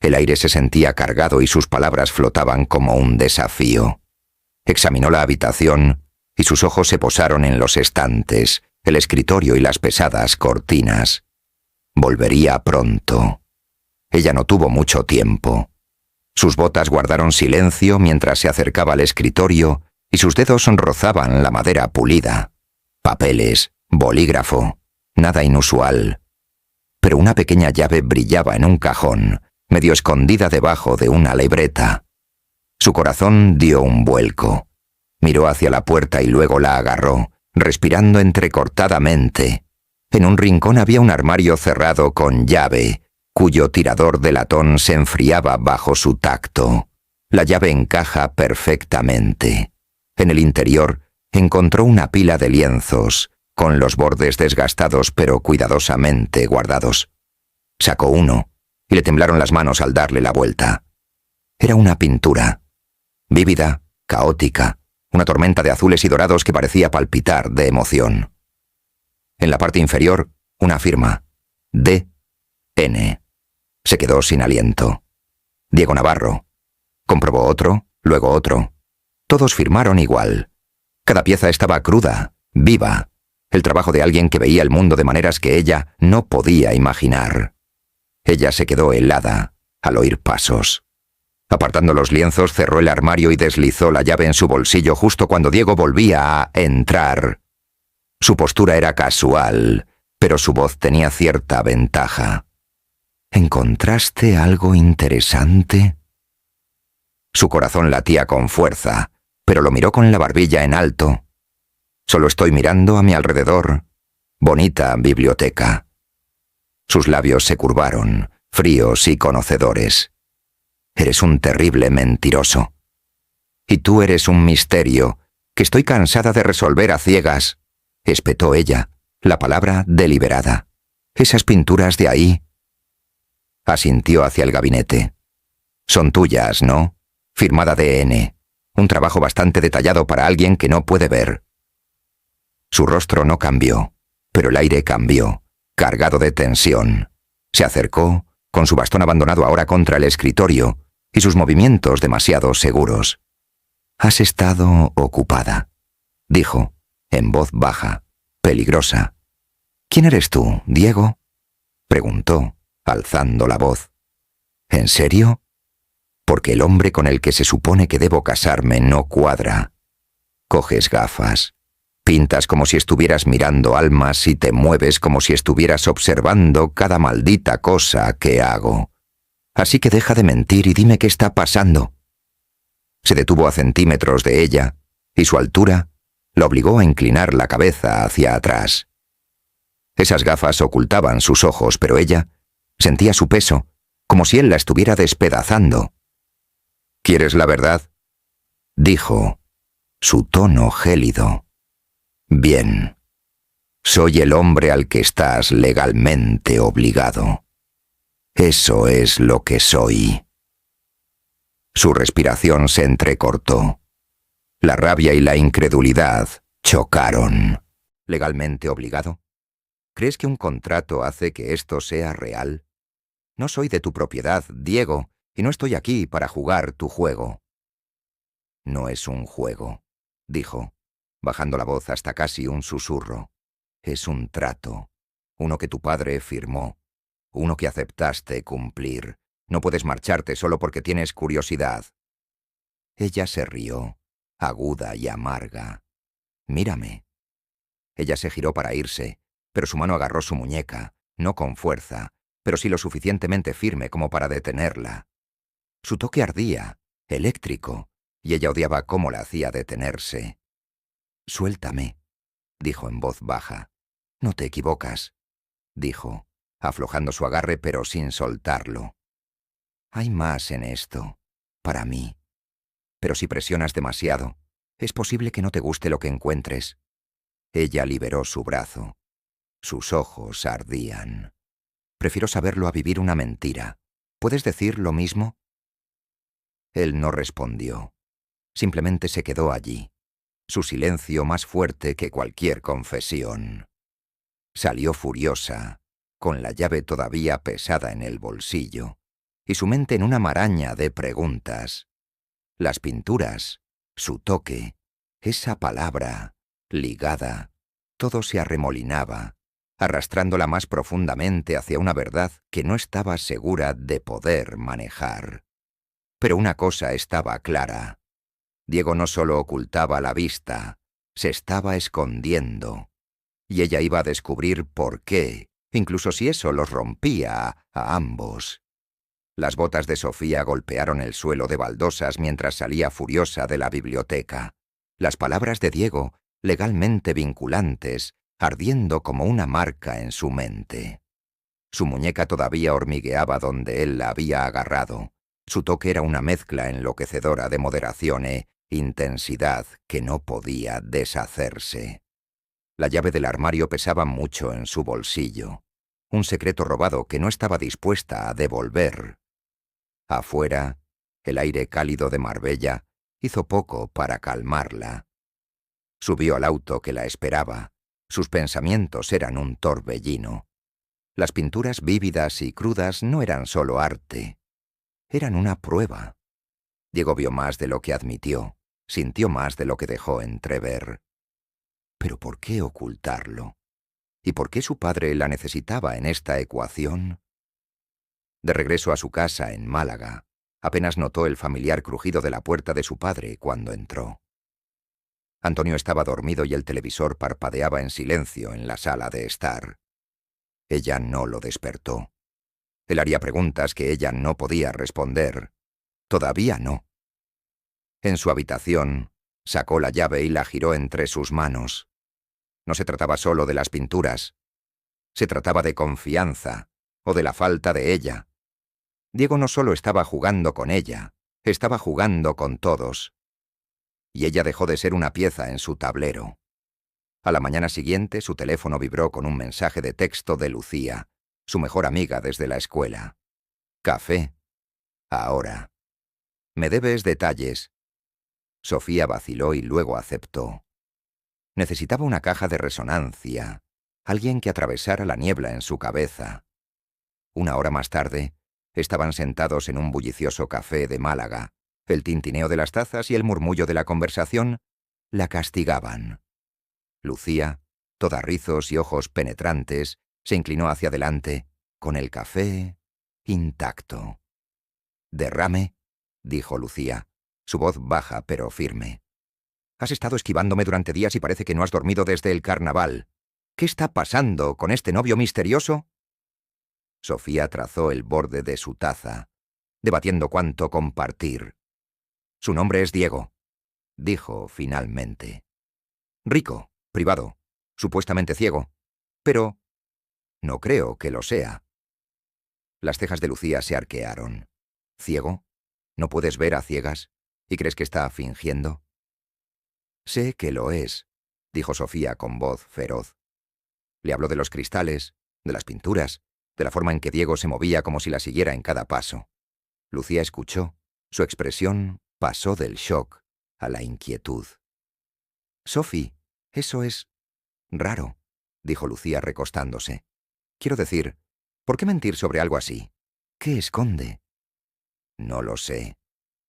El aire se sentía cargado y sus palabras flotaban como un desafío. Examinó la habitación y sus ojos se posaron en los estantes, el escritorio y las pesadas cortinas. Volvería pronto. Ella no tuvo mucho tiempo. Sus botas guardaron silencio mientras se acercaba al escritorio y sus dedos rozaban la madera pulida. Papeles, bolígrafo, nada inusual. Pero una pequeña llave brillaba en un cajón, medio escondida debajo de una libreta. Su corazón dio un vuelco. Miró hacia la puerta y luego la agarró, respirando entrecortadamente. En un rincón había un armario cerrado con llave, cuyo tirador de latón se enfriaba bajo su tacto. La llave encaja perfectamente. En el interior encontró una pila de lienzos, con los bordes desgastados pero cuidadosamente guardados. Sacó uno, y le temblaron las manos al darle la vuelta. Era una pintura, vívida, caótica, una tormenta de azules y dorados que parecía palpitar de emoción. En la parte inferior, una firma, D.N. Se quedó sin aliento. Diego Navarro. Comprobó otro, luego otro. Todos firmaron igual. Cada pieza estaba cruda, viva, el trabajo de alguien que veía el mundo de maneras que ella no podía imaginar. Ella se quedó helada al oír pasos. Apartando los lienzos, cerró el armario y deslizó la llave en su bolsillo justo cuando Diego volvía a entrar. Su postura era casual, pero su voz tenía cierta ventaja. ¿Encontraste algo interesante? Su corazón latía con fuerza, pero lo miró con la barbilla en alto. Solo estoy mirando a mi alrededor. Bonita biblioteca. Sus labios se curvaron, fríos y conocedores. Eres un terrible mentiroso. Y tú eres un misterio que estoy cansada de resolver a ciegas, espetó ella, la palabra deliberada. Esas pinturas de ahí. Asintió hacia el gabinete. Son tuyas, ¿no? Firmada D.N. Un trabajo bastante detallado para alguien que no puede ver. Su rostro no cambió, pero el aire cambió, cargado de tensión. Se acercó, con su bastón abandonado ahora contra el escritorio, y sus movimientos demasiado seguros. «Has estado ocupada», dijo, en voz baja, peligrosa. «¿Quién eres tú, Diego?», preguntó, alzando la voz. ¿En serio? Porque el hombre con el que se supone que debo casarme no cuadra. Coges gafas, pintas como si estuvieras mirando almas y te mueves como si estuvieras observando cada maldita cosa que hago. Así que deja de mentir y dime qué está pasando. Se detuvo a centímetros de ella, y su altura la obligó a inclinar la cabeza hacia atrás. Esas gafas ocultaban sus ojos, pero ella sentía su peso, como si él la estuviera despedazando. ¿Quieres la verdad?, dijo, su tono gélido. Bien. Soy el hombre al que estás legalmente obligado. Eso es lo que soy. Su respiración se entrecortó. La rabia y la incredulidad chocaron. ¿Legalmente obligado? ¿Crees que un contrato hace que esto sea real? No soy de tu propiedad, Diego, y no estoy aquí para jugar tu juego. No es un juego, dijo, bajando la voz hasta casi un susurro. Es un trato, uno que tu padre firmó, uno que aceptaste cumplir. No puedes marcharte solo porque tienes curiosidad. Ella se rió, aguda y amarga. Mírame. Ella se giró para irse, pero su mano agarró su muñeca, no con fuerza, pero sí lo suficientemente firme como para detenerla. Su toque ardía, eléctrico, y ella odiaba cómo la hacía detenerse. «Suéltame», dijo en voz baja. «No te equivocas», dijo, aflojando su agarre pero sin soltarlo. «Hay más en esto, para mí. Pero si presionas demasiado, es posible que no te guste lo que encuentres». Ella liberó su brazo. Sus ojos ardían. «Prefiero saberlo a vivir una mentira. ¿Puedes decir lo mismo?» Él no respondió. Simplemente se quedó allí, su silencio más fuerte que cualquier confesión. Salió furiosa, con la llave todavía pesada en el bolsillo, y su mente en una maraña de preguntas. Las pinturas, su toque, esa palabra, ligada, todo se arremolinaba, arrastrándola más profundamente hacia una verdad que no estaba segura de poder manejar. Pero una cosa estaba clara. Diego no solo ocultaba la vista, se estaba escondiendo. Y ella iba a descubrir por qué, incluso si eso los rompía a ambos. Las botas de Sofía golpearon el suelo de baldosas mientras salía furiosa de la biblioteca. Las palabras de Diego, legalmente vinculantes, ardiendo como una marca en su mente. Su muñeca todavía hormigueaba donde él la había agarrado. Su toque era una mezcla enloquecedora de moderación e intensidad que no podía deshacerse. La llave del armario pesaba mucho en su bolsillo. Un secreto robado que no estaba dispuesta a devolver. Afuera, el aire cálido de Marbella hizo poco para calmarla. Subió al auto que la esperaba. Sus pensamientos eran un torbellino. Las pinturas vívidas y crudas no eran solo arte. Eran una prueba. Diego vio más de lo que admitió, sintió más de lo que dejó entrever. ¿Pero por qué ocultarlo? ¿Y por qué su padre la necesitaba en esta ecuación? De regreso a su casa en Málaga, apenas notó el familiar crujido de la puerta de su padre cuando entró. Antonio estaba dormido y el televisor parpadeaba en silencio en la sala de estar. Ella no lo despertó. Él haría preguntas que ella no podía responder. Todavía no. En su habitación, sacó la llave y la giró entre sus manos. No se trataba solo de las pinturas. Se trataba de confianza, o de la falta de ella. Diego no solo estaba jugando con ella, estaba jugando con todos. Y ella dejó de ser una pieza en su tablero. A la mañana siguiente, su teléfono vibró con un mensaje de texto de Lucía, su mejor amiga desde la escuela. «Café. Ahora. Me debes detalles». Sofía vaciló y luego aceptó. Necesitaba una caja de resonancia, alguien que atravesara la niebla en su cabeza. Una hora más tarde, estaban sentados en un bullicioso café de Málaga. El tintineo de las tazas y el murmullo de la conversación la castigaban. Lucía, toda rizos y ojos penetrantes, se inclinó hacia adelante, con el café intacto. ¿Derrame? Dijo Lucía, su voz baja pero firme. Has estado esquivándome durante días y parece que no has dormido desde el carnaval. ¿Qué está pasando con este novio misterioso? Sofía trazó el borde de su taza, debatiendo cuánto compartir. Su nombre es Diego, dijo finalmente. Rico, privado, supuestamente ciego, pero no creo que lo sea. Las cejas de Lucía se arquearon. ¿Ciego? ¿No puedes ver a ciegas? ¿Y crees que está fingiendo? Sé que lo es, dijo Sofía con voz feroz. Le habló de los cristales, de las pinturas, de la forma en que Diego se movía como si la siguiera en cada paso. Lucía escuchó. Su expresión pasó del shock a la inquietud. Sophie, eso es raro, dijo Lucía recostándose. Quiero decir, ¿por qué mentir sobre algo así? ¿Qué esconde? No lo sé,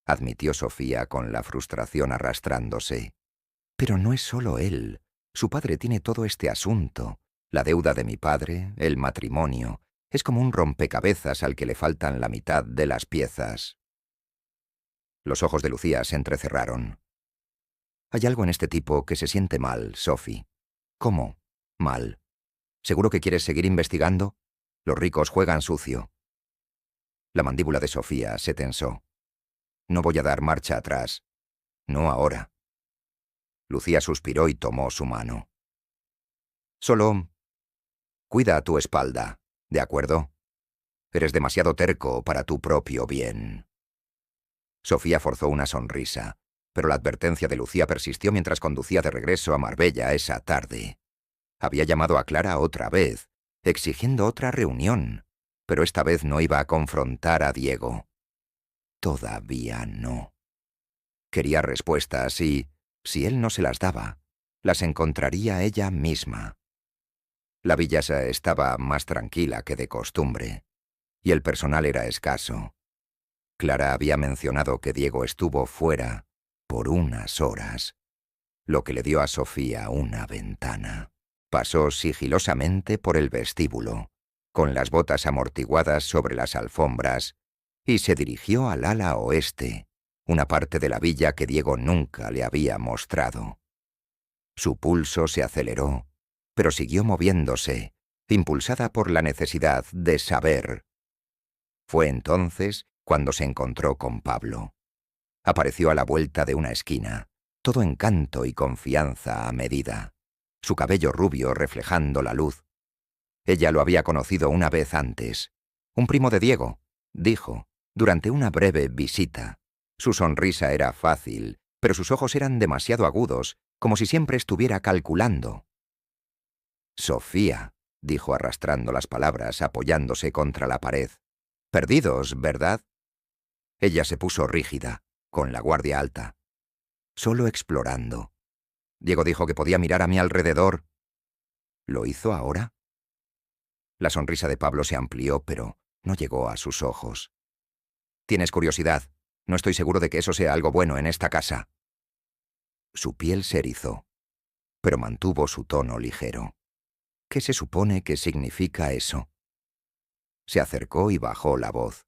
admitió Sofía con la frustración arrastrándose. Pero no es solo él. Su padre tiene todo este asunto. La deuda de mi padre, el matrimonio. Es como un rompecabezas al que le faltan la mitad de las piezas. Los ojos de Lucía se entrecerraron. Hay algo en este tipo que se siente mal, Sophie. ¿Cómo? Mal. ¿Seguro que quieres seguir investigando? Los ricos juegan sucio. La mandíbula de Sofía se tensó. No voy a dar marcha atrás. No ahora. Lucía suspiró y tomó su mano. Solo cuida tu espalda, ¿de acuerdo? Eres demasiado terco para tu propio bien. Sofía forzó una sonrisa, pero la advertencia de Lucía persistió mientras conducía de regreso a Marbella esa tarde. Había llamado a Clara otra vez, exigiendo otra reunión, pero esta vez no iba a confrontar a Diego. Todavía no. Quería respuestas y, si él no se las daba, las encontraría ella misma. La villasa estaba más tranquila que de costumbre, y el personal era escaso. Clara había mencionado que Diego estuvo fuera por unas horas, lo que le dio a Sofía una ventana. Pasó sigilosamente por el vestíbulo, con las botas amortiguadas sobre las alfombras, y se dirigió al ala oeste, una parte de la villa que Diego nunca le había mostrado. Su pulso se aceleró, pero siguió moviéndose, impulsada por la necesidad de saber. Fue entonces cuando se encontró con Pablo. Apareció a la vuelta de una esquina, todo encanto y confianza a medida, su cabello rubio reflejando la luz. Ella lo había conocido una vez antes. Un primo de Diego, dijo, durante una breve visita. Su sonrisa era fácil, pero sus ojos eran demasiado agudos, como si siempre estuviera calculando. Sofía, dijo arrastrando las palabras, apoyándose contra la pared. Perdidos, ¿verdad? Ella se puso rígida, con la guardia alta. Solo explorando. Diego dijo que podía mirar a mi alrededor. ¿Lo hizo ahora? La sonrisa de Pablo se amplió, pero no llegó a sus ojos. Tienes curiosidad. No estoy seguro de que eso sea algo bueno en esta casa. Su piel se erizó, pero mantuvo su tono ligero. ¿Qué se supone que significa eso? Se acercó y bajó la voz.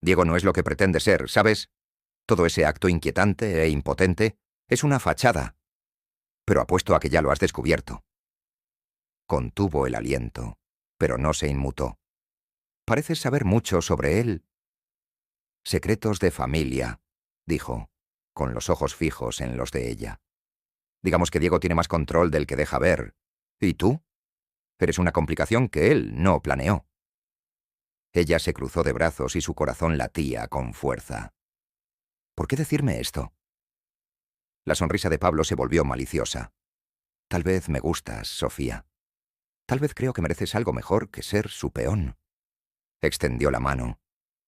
Diego no es lo que pretende ser, ¿sabes? Todo ese acto inquietante e impotente es una fachada. Pero apuesto a que ya lo has descubierto. Contuvo el aliento, pero no se inmutó. Pareces saber mucho sobre él. Secretos de familia, dijo, con los ojos fijos en los de ella. Digamos que Diego tiene más control del que deja ver. ¿Y tú? Eres una complicación que él no planeó. Ella se cruzó de brazos y su corazón latía con fuerza. ¿Por qué decirme esto? La sonrisa de Pablo se volvió maliciosa. Tal vez me gustas, Sofía. Tal vez creo que mereces algo mejor que ser su peón. Extendió la mano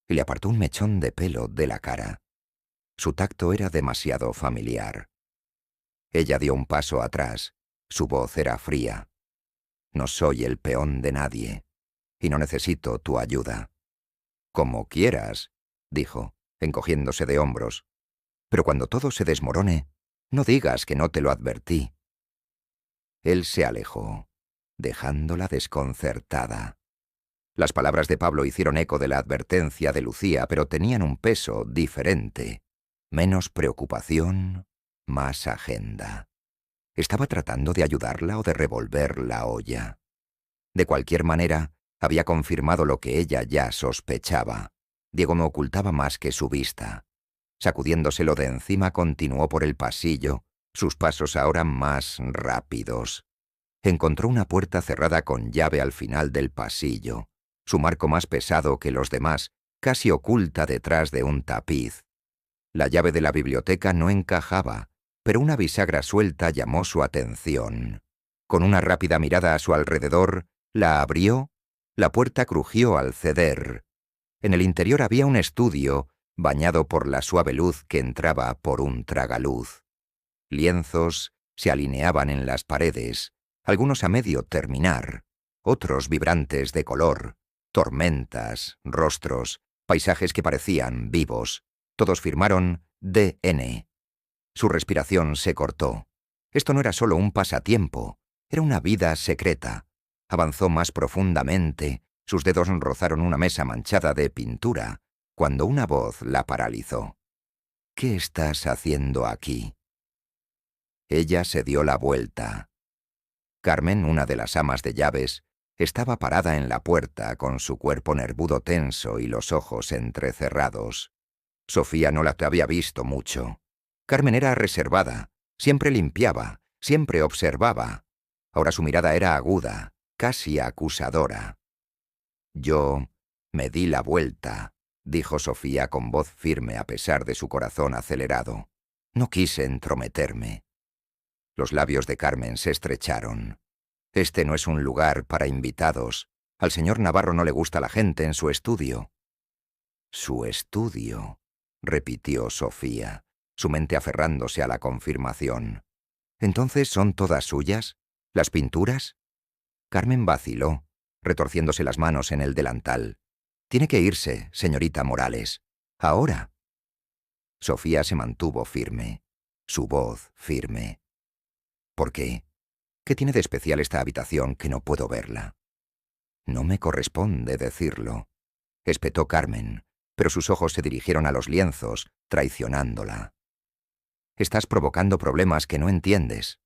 y le apartó un mechón de pelo de la cara. Su tacto era demasiado familiar. Ella dio un paso atrás. Su voz era fría. No soy el peón de nadie, y no necesito tu ayuda. Como quieras, dijo, encogiéndose de hombros. Pero cuando todo se desmorone, no digas que no te lo advertí. Él se alejó, dejándola desconcertada. Las palabras de Pablo hicieron eco de la advertencia de Lucía, pero tenían un peso diferente. Menos preocupación, más agenda. ¿Estaba tratando de ayudarla o de revolver la olla? De cualquier manera, había confirmado lo que ella ya sospechaba. Diego no ocultaba más que su vista. Sacudiéndoselo de encima, continuó por el pasillo, sus pasos ahora más rápidos. Encontró una puerta cerrada con llave al final del pasillo, su marco más pesado que los demás, casi oculta detrás de un tapiz. La llave de la biblioteca no encajaba, pero una bisagra suelta llamó su atención. Con una rápida mirada a su alrededor, la abrió, la puerta crujió al ceder. En el interior había un estudio, bañado por la suave luz que entraba por un tragaluz. Lienzos se alineaban en las paredes, algunos a medio terminar, otros vibrantes de color, tormentas, rostros, paisajes que parecían vivos. Todos firmaron D.N. Su respiración se cortó. Esto no era solo un pasatiempo, era una vida secreta. Avanzó más profundamente, sus dedos rozaron una mesa manchada de pintura, cuando una voz la paralizó. «¿Qué estás haciendo aquí?» Ella se dio la vuelta. Carmen, una de las amas de llaves, estaba parada en la puerta con su cuerpo nervudo tenso y los ojos entrecerrados. Sofía no la había visto mucho. Carmen era reservada, siempre limpiaba, siempre observaba. Ahora su mirada era aguda, casi acusadora. «Yo me di la vuelta», dijo Sofía con voz firme a pesar de su corazón acelerado. «No quise entrometerme». Los labios de Carmen se estrecharon. «Este no es un lugar para invitados. Al señor Navarro no le gusta la gente en su estudio». «Su estudio», repitió Sofía, su mente aferrándose a la confirmación. «¿Entonces son todas suyas? ¿Las pinturas?» Carmen vaciló, retorciéndose las manos en el delantal. «Tiene que irse, señorita Morales. Ahora». Sofía se mantuvo firme, su voz firme. «¿Por qué? ¿Qué tiene de especial esta habitación que no puedo verla?» «No me corresponde decirlo», espetó Carmen, pero sus ojos se dirigieron a los lienzos, traicionándola. «Estás provocando problemas que no entiendes».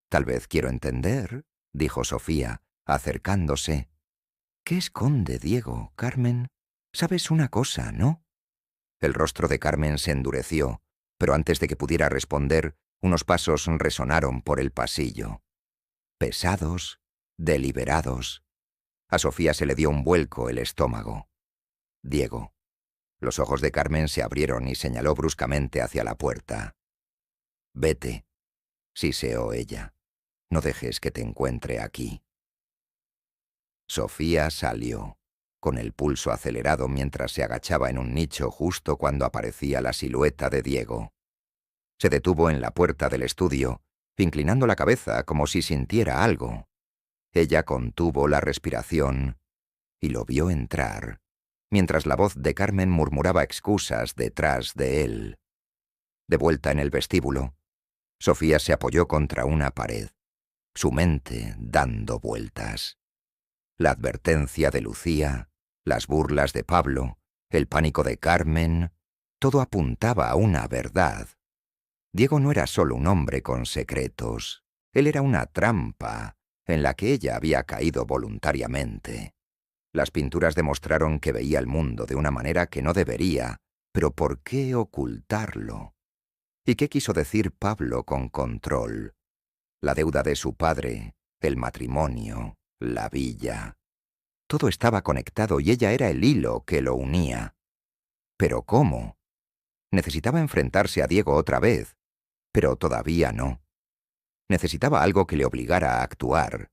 «Tal vez quiero entender», dijo Sofía, acercándose. «¿Qué esconde Diego, Carmen? Sabes una cosa, ¿no?» El rostro de Carmen se endureció, pero antes de que pudiera responder, unos pasos resonaron por el pasillo. Pesados, deliberados. A Sofía se le dio un vuelco el estómago. «Diego». Los ojos de Carmen se abrieron y señaló bruscamente hacia la puerta. «Vete», siseó ella. «No dejes que te encuentre aquí». Sofía salió, con el pulso acelerado mientras se agachaba en un nicho justo cuando aparecía la silueta de Diego. Se detuvo en la puerta del estudio, inclinando la cabeza como si sintiera algo. Ella contuvo la respiración y lo vio entrar, mientras la voz de Carmen murmuraba excusas detrás de él. De vuelta en el vestíbulo, Sofía se apoyó contra una pared, su mente dando vueltas. La advertencia de Lucía, las burlas de Pablo, el pánico de Carmen, todo apuntaba a una verdad. Diego no era solo un hombre con secretos, él era una trampa en la que ella había caído voluntariamente. Las pinturas demostraron que veía el mundo de una manera que no debería, pero ¿por qué ocultarlo? ¿Y qué quiso decir Pablo con control? La deuda de su padre, el matrimonio, la villa. Todo estaba conectado y ella era el hilo que lo unía. ¿Pero cómo? Necesitaba enfrentarse a Diego otra vez, pero todavía no. Necesitaba algo que le obligara a actuar.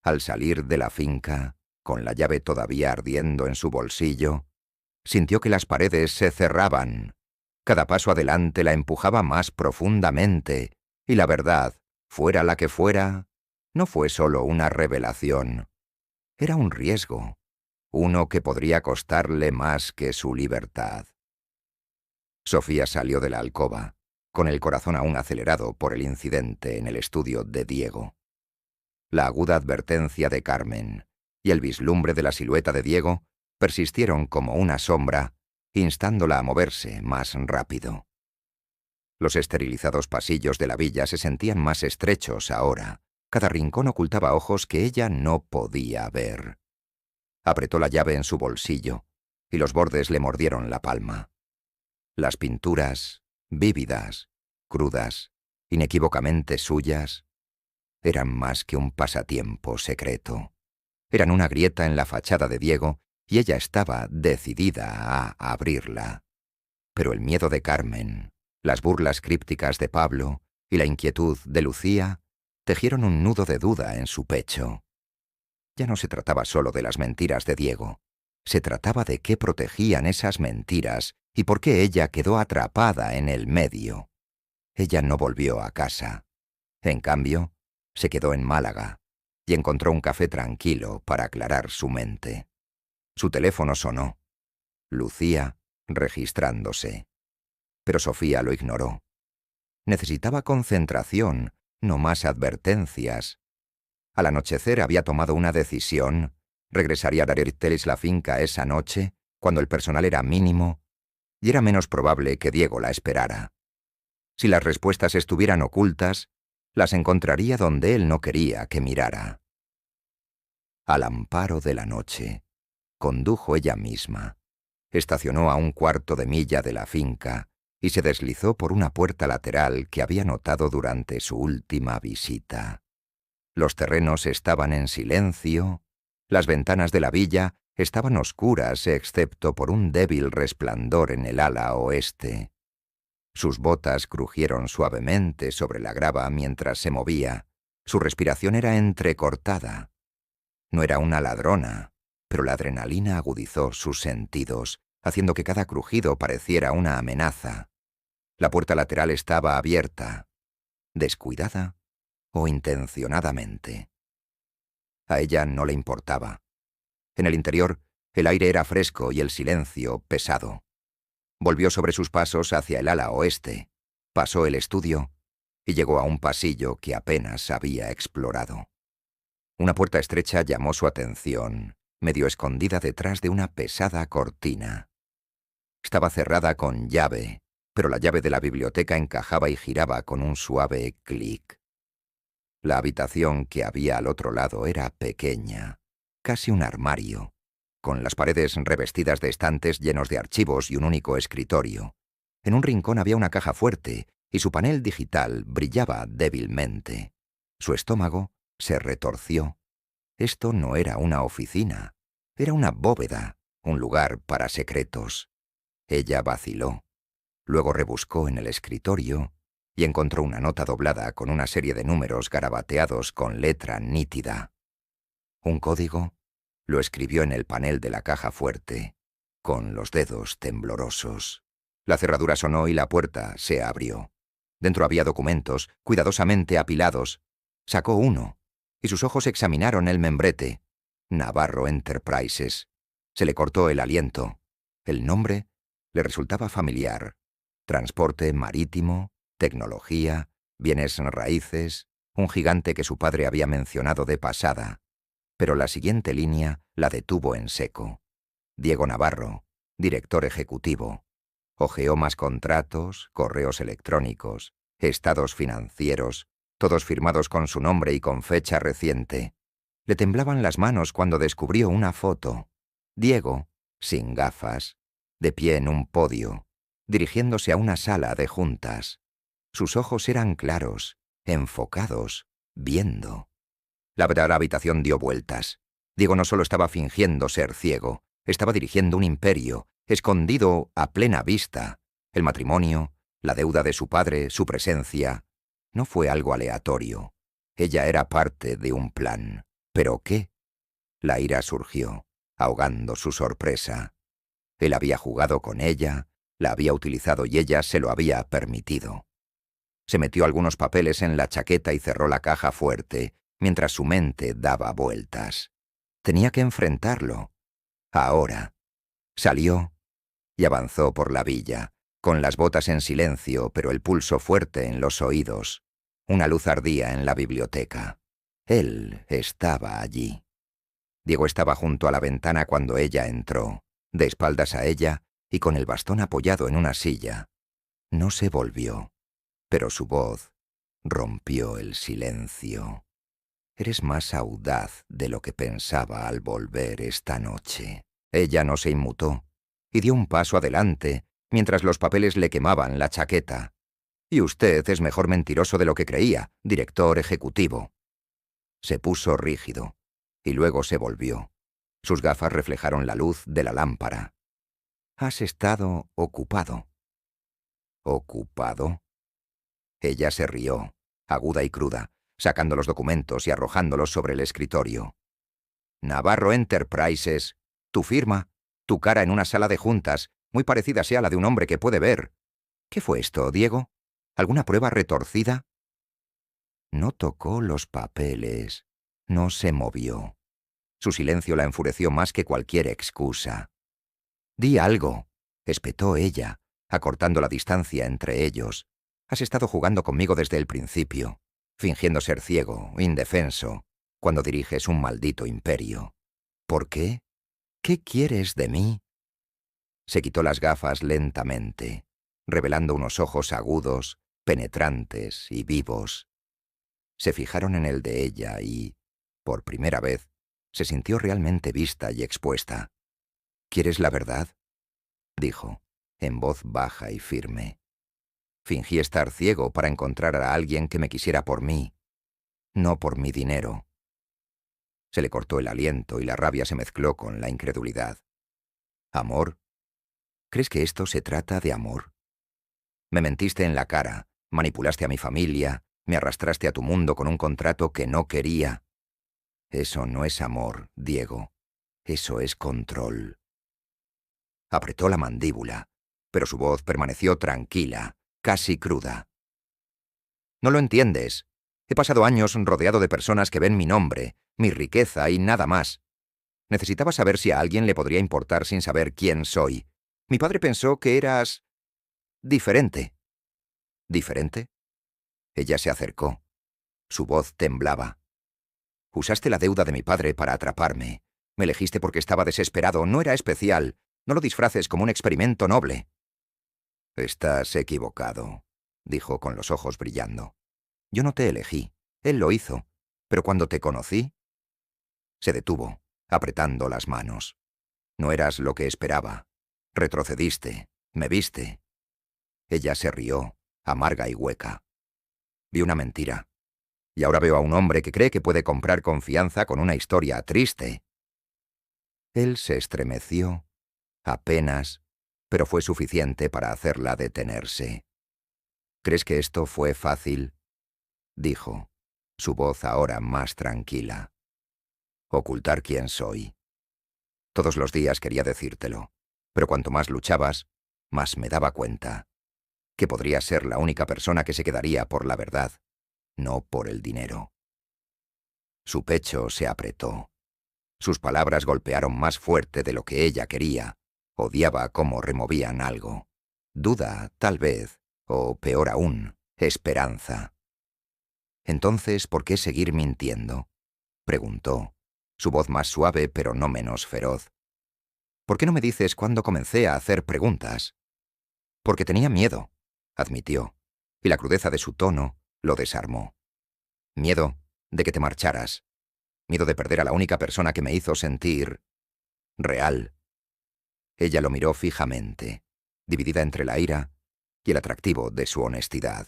Al salir de la finca, con la llave todavía ardiendo en su bolsillo, sintió que las paredes se cerraban. Cada paso adelante la empujaba más profundamente, y la verdad, fuera la que fuera, no fue solo una revelación. Era un riesgo, uno que podría costarle más que su libertad. Sofía salió de la alcoba, con el corazón aún acelerado por el incidente en el estudio de Diego. La aguda advertencia de Carmen y el vislumbre de la silueta de Diego persistieron como una sombra, instándola a moverse más rápido. Los esterilizados pasillos de la villa se sentían más estrechos ahora. Cada rincón ocultaba ojos que ella no podía ver. Apretó la llave en su bolsillo, y los bordes le mordieron la palma. Las pinturas, vívidas, crudas, inequívocamente suyas, eran más que un pasatiempo secreto. Eran una grieta en la fachada de Diego, y ella estaba decidida a abrirla. Pero el miedo de Carmen, las burlas crípticas de Pablo y la inquietud de Lucía tejieron un nudo de duda en su pecho. Ya no se trataba solo de las mentiras de Diego. Se trataba de qué protegían esas mentiras y por qué ella quedó atrapada en el medio. Ella no volvió a casa. En cambio, se quedó en Málaga y encontró un café tranquilo para aclarar su mente. Su teléfono sonó. Lucía, registrándose. Pero Sofía lo ignoró. Necesitaba concentración, no más advertencias. Al anochecer había tomado una decisión. Regresaría a Dariertelis la finca esa noche, cuando el personal era mínimo, y era menos probable que Diego la esperara. Si las respuestas estuvieran ocultas, las encontraría donde él no quería que mirara. Al amparo de la noche, condujo ella misma. Estacionó a un cuarto de milla de la finca y se deslizó por una puerta lateral que había notado durante su última visita. Los terrenos estaban en silencio, las ventanas de la villa estaban oscuras excepto por un débil resplandor en el ala oeste. Sus botas crujieron suavemente sobre la grava mientras se movía. Su respiración era entrecortada. No era una ladrona, pero la adrenalina agudizó sus sentidos, haciendo que cada crujido pareciera una amenaza. La puerta lateral estaba abierta, descuidada o intencionadamente. A ella no le importaba. En el interior, el aire era fresco y el silencio pesado. Volvió sobre sus pasos hacia el ala oeste, pasó el estudio y llegó a un pasillo que apenas había explorado. Una puerta estrecha llamó su atención, medio escondida detrás de una pesada cortina. Estaba cerrada con llave, pero la llave de la biblioteca encajaba y giraba con un suave clic. La habitación que había al otro lado era pequeña, casi un armario, con las paredes revestidas de estantes llenos de archivos y un único escritorio. En un rincón había una caja fuerte y su panel digital brillaba débilmente. Su estómago se retorció. Esto no era una oficina, era una bóveda, un lugar para secretos. Ella vaciló. Luego rebuscó en el escritorio y encontró una nota doblada con una serie de números garabateados con letra nítida. Un código. Lo escribió en el panel de la caja fuerte, con los dedos temblorosos. La cerradura sonó y la puerta se abrió. Dentro había documentos, cuidadosamente apilados. Sacó uno, y sus ojos examinaron el membrete. Navarro Enterprises. Se le cortó el aliento. El nombre le resultaba familiar. Transporte marítimo, tecnología, bienes raíces, un gigante que su padre había mencionado de pasada. Pero la siguiente línea la detuvo en seco. Diego Navarro, director ejecutivo. Hojeó más contratos, correos electrónicos, estados financieros, todos firmados con su nombre y con fecha reciente. Le temblaban las manos cuando descubrió una foto. Diego, sin gafas, de pie en un podio, dirigiéndose a una sala de juntas. Sus ojos eran claros, enfocados, viendo. La verdadera habitación dio vueltas. Diego no solo estaba fingiendo ser ciego, estaba dirigiendo un imperio, escondido a plena vista. El matrimonio, la deuda de su padre, su presencia. No fue algo aleatorio. Ella era parte de un plan. ¿Pero qué? La ira surgió, ahogando su sorpresa. Él había jugado con ella, la había utilizado y ella se lo había permitido. Se metió algunos papeles en la chaqueta y cerró la caja fuerte, mientras su mente daba vueltas. Tenía que enfrentarlo. Ahora. Salió y avanzó por la villa, con las botas en silencio pero el pulso fuerte en los oídos. Una luz ardía en la biblioteca. Él estaba allí. Diego estaba junto a la ventana cuando ella entró, de espaldas a ella y con el bastón apoyado en una silla. No se volvió, pero su voz rompió el silencio. «Eres más audaz de lo que pensaba al volver esta noche». Ella no se inmutó y dio un paso adelante mientras los papeles le quemaban la chaqueta. «Y usted es mejor mentiroso de lo que creía, director ejecutivo». Se puso rígido y luego se volvió. Sus gafas reflejaron la luz de la lámpara. «Has estado ocupado». «¿Ocupado?» Ella se rió, aguda y cruda, sacando los documentos y arrojándolos sobre el escritorio. «Navarro Enterprises, tu firma, tu cara en una sala de juntas, muy parecida sea la de un hombre que puede ver. ¿Qué fue esto, Diego? ¿Alguna prueba retorcida?» No tocó los papeles, no se movió. Su silencio la enfureció más que cualquier excusa. «Di algo», espetó ella, acortando la distancia entre ellos. «Has estado jugando conmigo desde el principio, fingiendo ser ciego, indefenso, cuando diriges un maldito imperio. ¿Por qué? ¿Qué quieres de mí?» Se quitó las gafas lentamente, revelando unos ojos agudos, penetrantes y vivos. Se fijaron en el de ella y, por primera vez, se sintió realmente vista y expuesta. «¿Quieres la verdad?», dijo, en voz baja y firme. «Fingí estar ciego para encontrar a alguien que me quisiera por mí, no por mi dinero». Se le cortó el aliento y la rabia se mezcló con la incredulidad. «¿Amor? ¿Crees que esto se trata de amor? Me mentiste en la cara, manipulaste a mi familia, me arrastraste a tu mundo con un contrato que no quería. Eso no es amor, Diego. Eso es control». Apretó la mandíbula, pero su voz permaneció tranquila, casi cruda. «No lo entiendes. He pasado años rodeado de personas que ven mi nombre, mi riqueza y nada más. Necesitaba saber si a alguien le podría importar sin saber quién soy. Mi padre pensó que eras diferente». «¿Diferente?». Ella se acercó. Su voz temblaba. «Usaste la deuda de mi padre para atraparme. Me elegiste porque estaba desesperado. No era especial. No lo disfraces como un experimento noble». «Estás equivocado», dijo con los ojos brillando. «Yo no te elegí. Él lo hizo. Pero cuando te conocí...». Se detuvo, apretando las manos. «No eras lo que esperaba. Retrocediste. Me viste». Ella se rió, amarga y hueca. «Vi una mentira. Y ahora veo a un hombre que cree que puede comprar confianza con una historia triste». Él se estremeció, apenas, pero fue suficiente para hacerla detenerse. «¿Crees que esto fue fácil?», dijo, su voz ahora más tranquila. «Ocultar quién soy. Todos los días quería decírtelo, pero cuanto más luchabas, más me daba cuenta que podría ser la única persona que se quedaría por la verdad, no por el dinero». Su pecho se apretó. Sus palabras golpearon más fuerte de lo que ella quería. Odiaba cómo removían algo. Duda, tal vez, o peor aún, esperanza. «Entonces, ¿por qué seguir mintiendo?», preguntó, su voz más suave pero no menos feroz. «¿Por qué no me dices cuándo comencé a hacer preguntas?». «Porque tenía miedo», admitió, y la crudeza de su tono lo desarmó. «Miedo de que te marcharas. Miedo de perder a la única persona que me hizo sentir real». Ella lo miró fijamente, dividida entre la ira y el atractivo de su honestidad.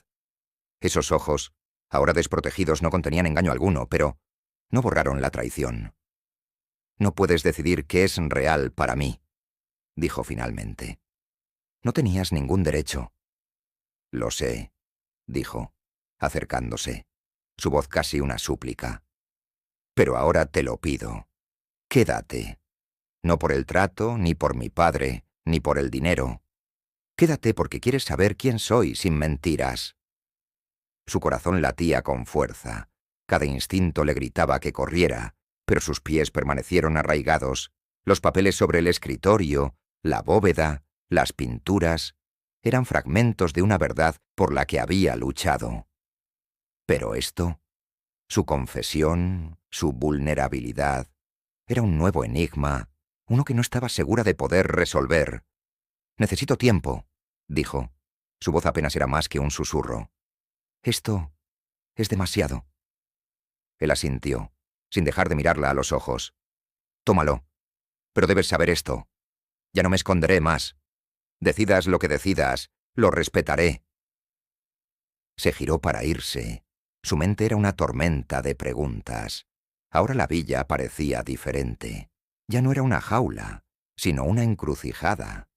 Esos ojos, ahora desprotegidos, no contenían engaño alguno, pero no borraron la traición. «No puedes decidir qué es real para mí», dijo finalmente. «No tenías ningún derecho». «Lo sé», dijo, acercándose, su voz casi una súplica. «Pero ahora te lo pido. Quédate. No por el trato, ni por mi padre, ni por el dinero. Quédate porque quieres saber quién soy sin mentiras». Su corazón latía con fuerza. Cada instinto le gritaba que corriera, pero sus pies permanecieron arraigados. Los papeles sobre el escritorio, la bóveda, las pinturas, eran fragmentos de una verdad por la que había luchado. Pero esto, su confesión, su vulnerabilidad, Era un nuevo enigma, uno que no estaba segura de poder resolver. «Necesito tiempo», dijo. Su voz apenas era más que un susurro. «Esto es demasiado». Él asintió, sin dejar de mirarla a los ojos. «Tómalo. Pero debes saber esto. Ya no me esconderé más. Decidas lo que decidas, lo respetaré». Se giró para irse. Su mente era una tormenta de preguntas. Ahora la villa parecía diferente. Ya no era una jaula, sino una encrucijada.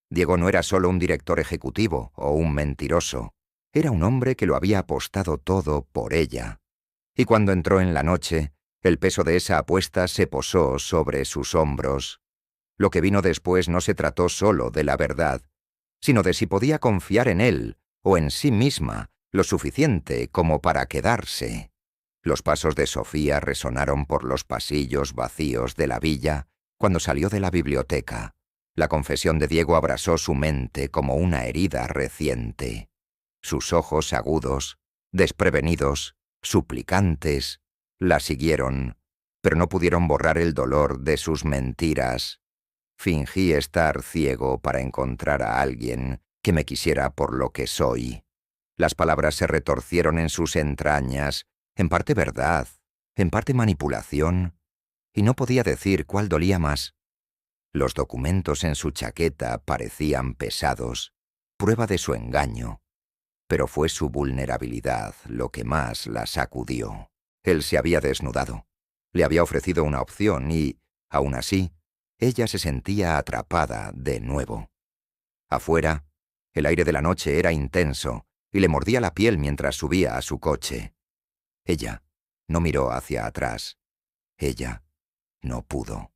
Diego no era solo un director ejecutivo o un mentiroso. Era un hombre que lo había apostado todo por ella. Y cuando entró en la noche, el peso de esa apuesta se posó sobre sus hombros. Lo que vino después no se trató solo de la verdad, sino de si podía confiar en él o en sí misma lo suficiente como para quedarse. Los pasos de Sofía resonaron por los pasillos vacíos de la villa cuando salió de la biblioteca. La confesión de Diego abrasó su mente como una herida reciente. Sus ojos agudos, desprevenidos, suplicantes, la siguieron, pero no pudieron borrar el dolor de sus mentiras. Fingí estar ciego para encontrar a alguien que me quisiera por lo que soy. Las palabras se retorcieron en sus entrañas, en parte verdad, en parte manipulación, y no podía decir cuál dolía más. Los documentos en su chaqueta parecían pesados, prueba de su engaño, pero fue su vulnerabilidad lo que más la sacudió. Él se había desnudado, le había ofrecido una opción y, aún así, ella se sentía atrapada de nuevo. Afuera, el aire de la noche era intenso y le mordía la piel mientras subía a su coche. Ella no miró hacia atrás. Ella no pudo.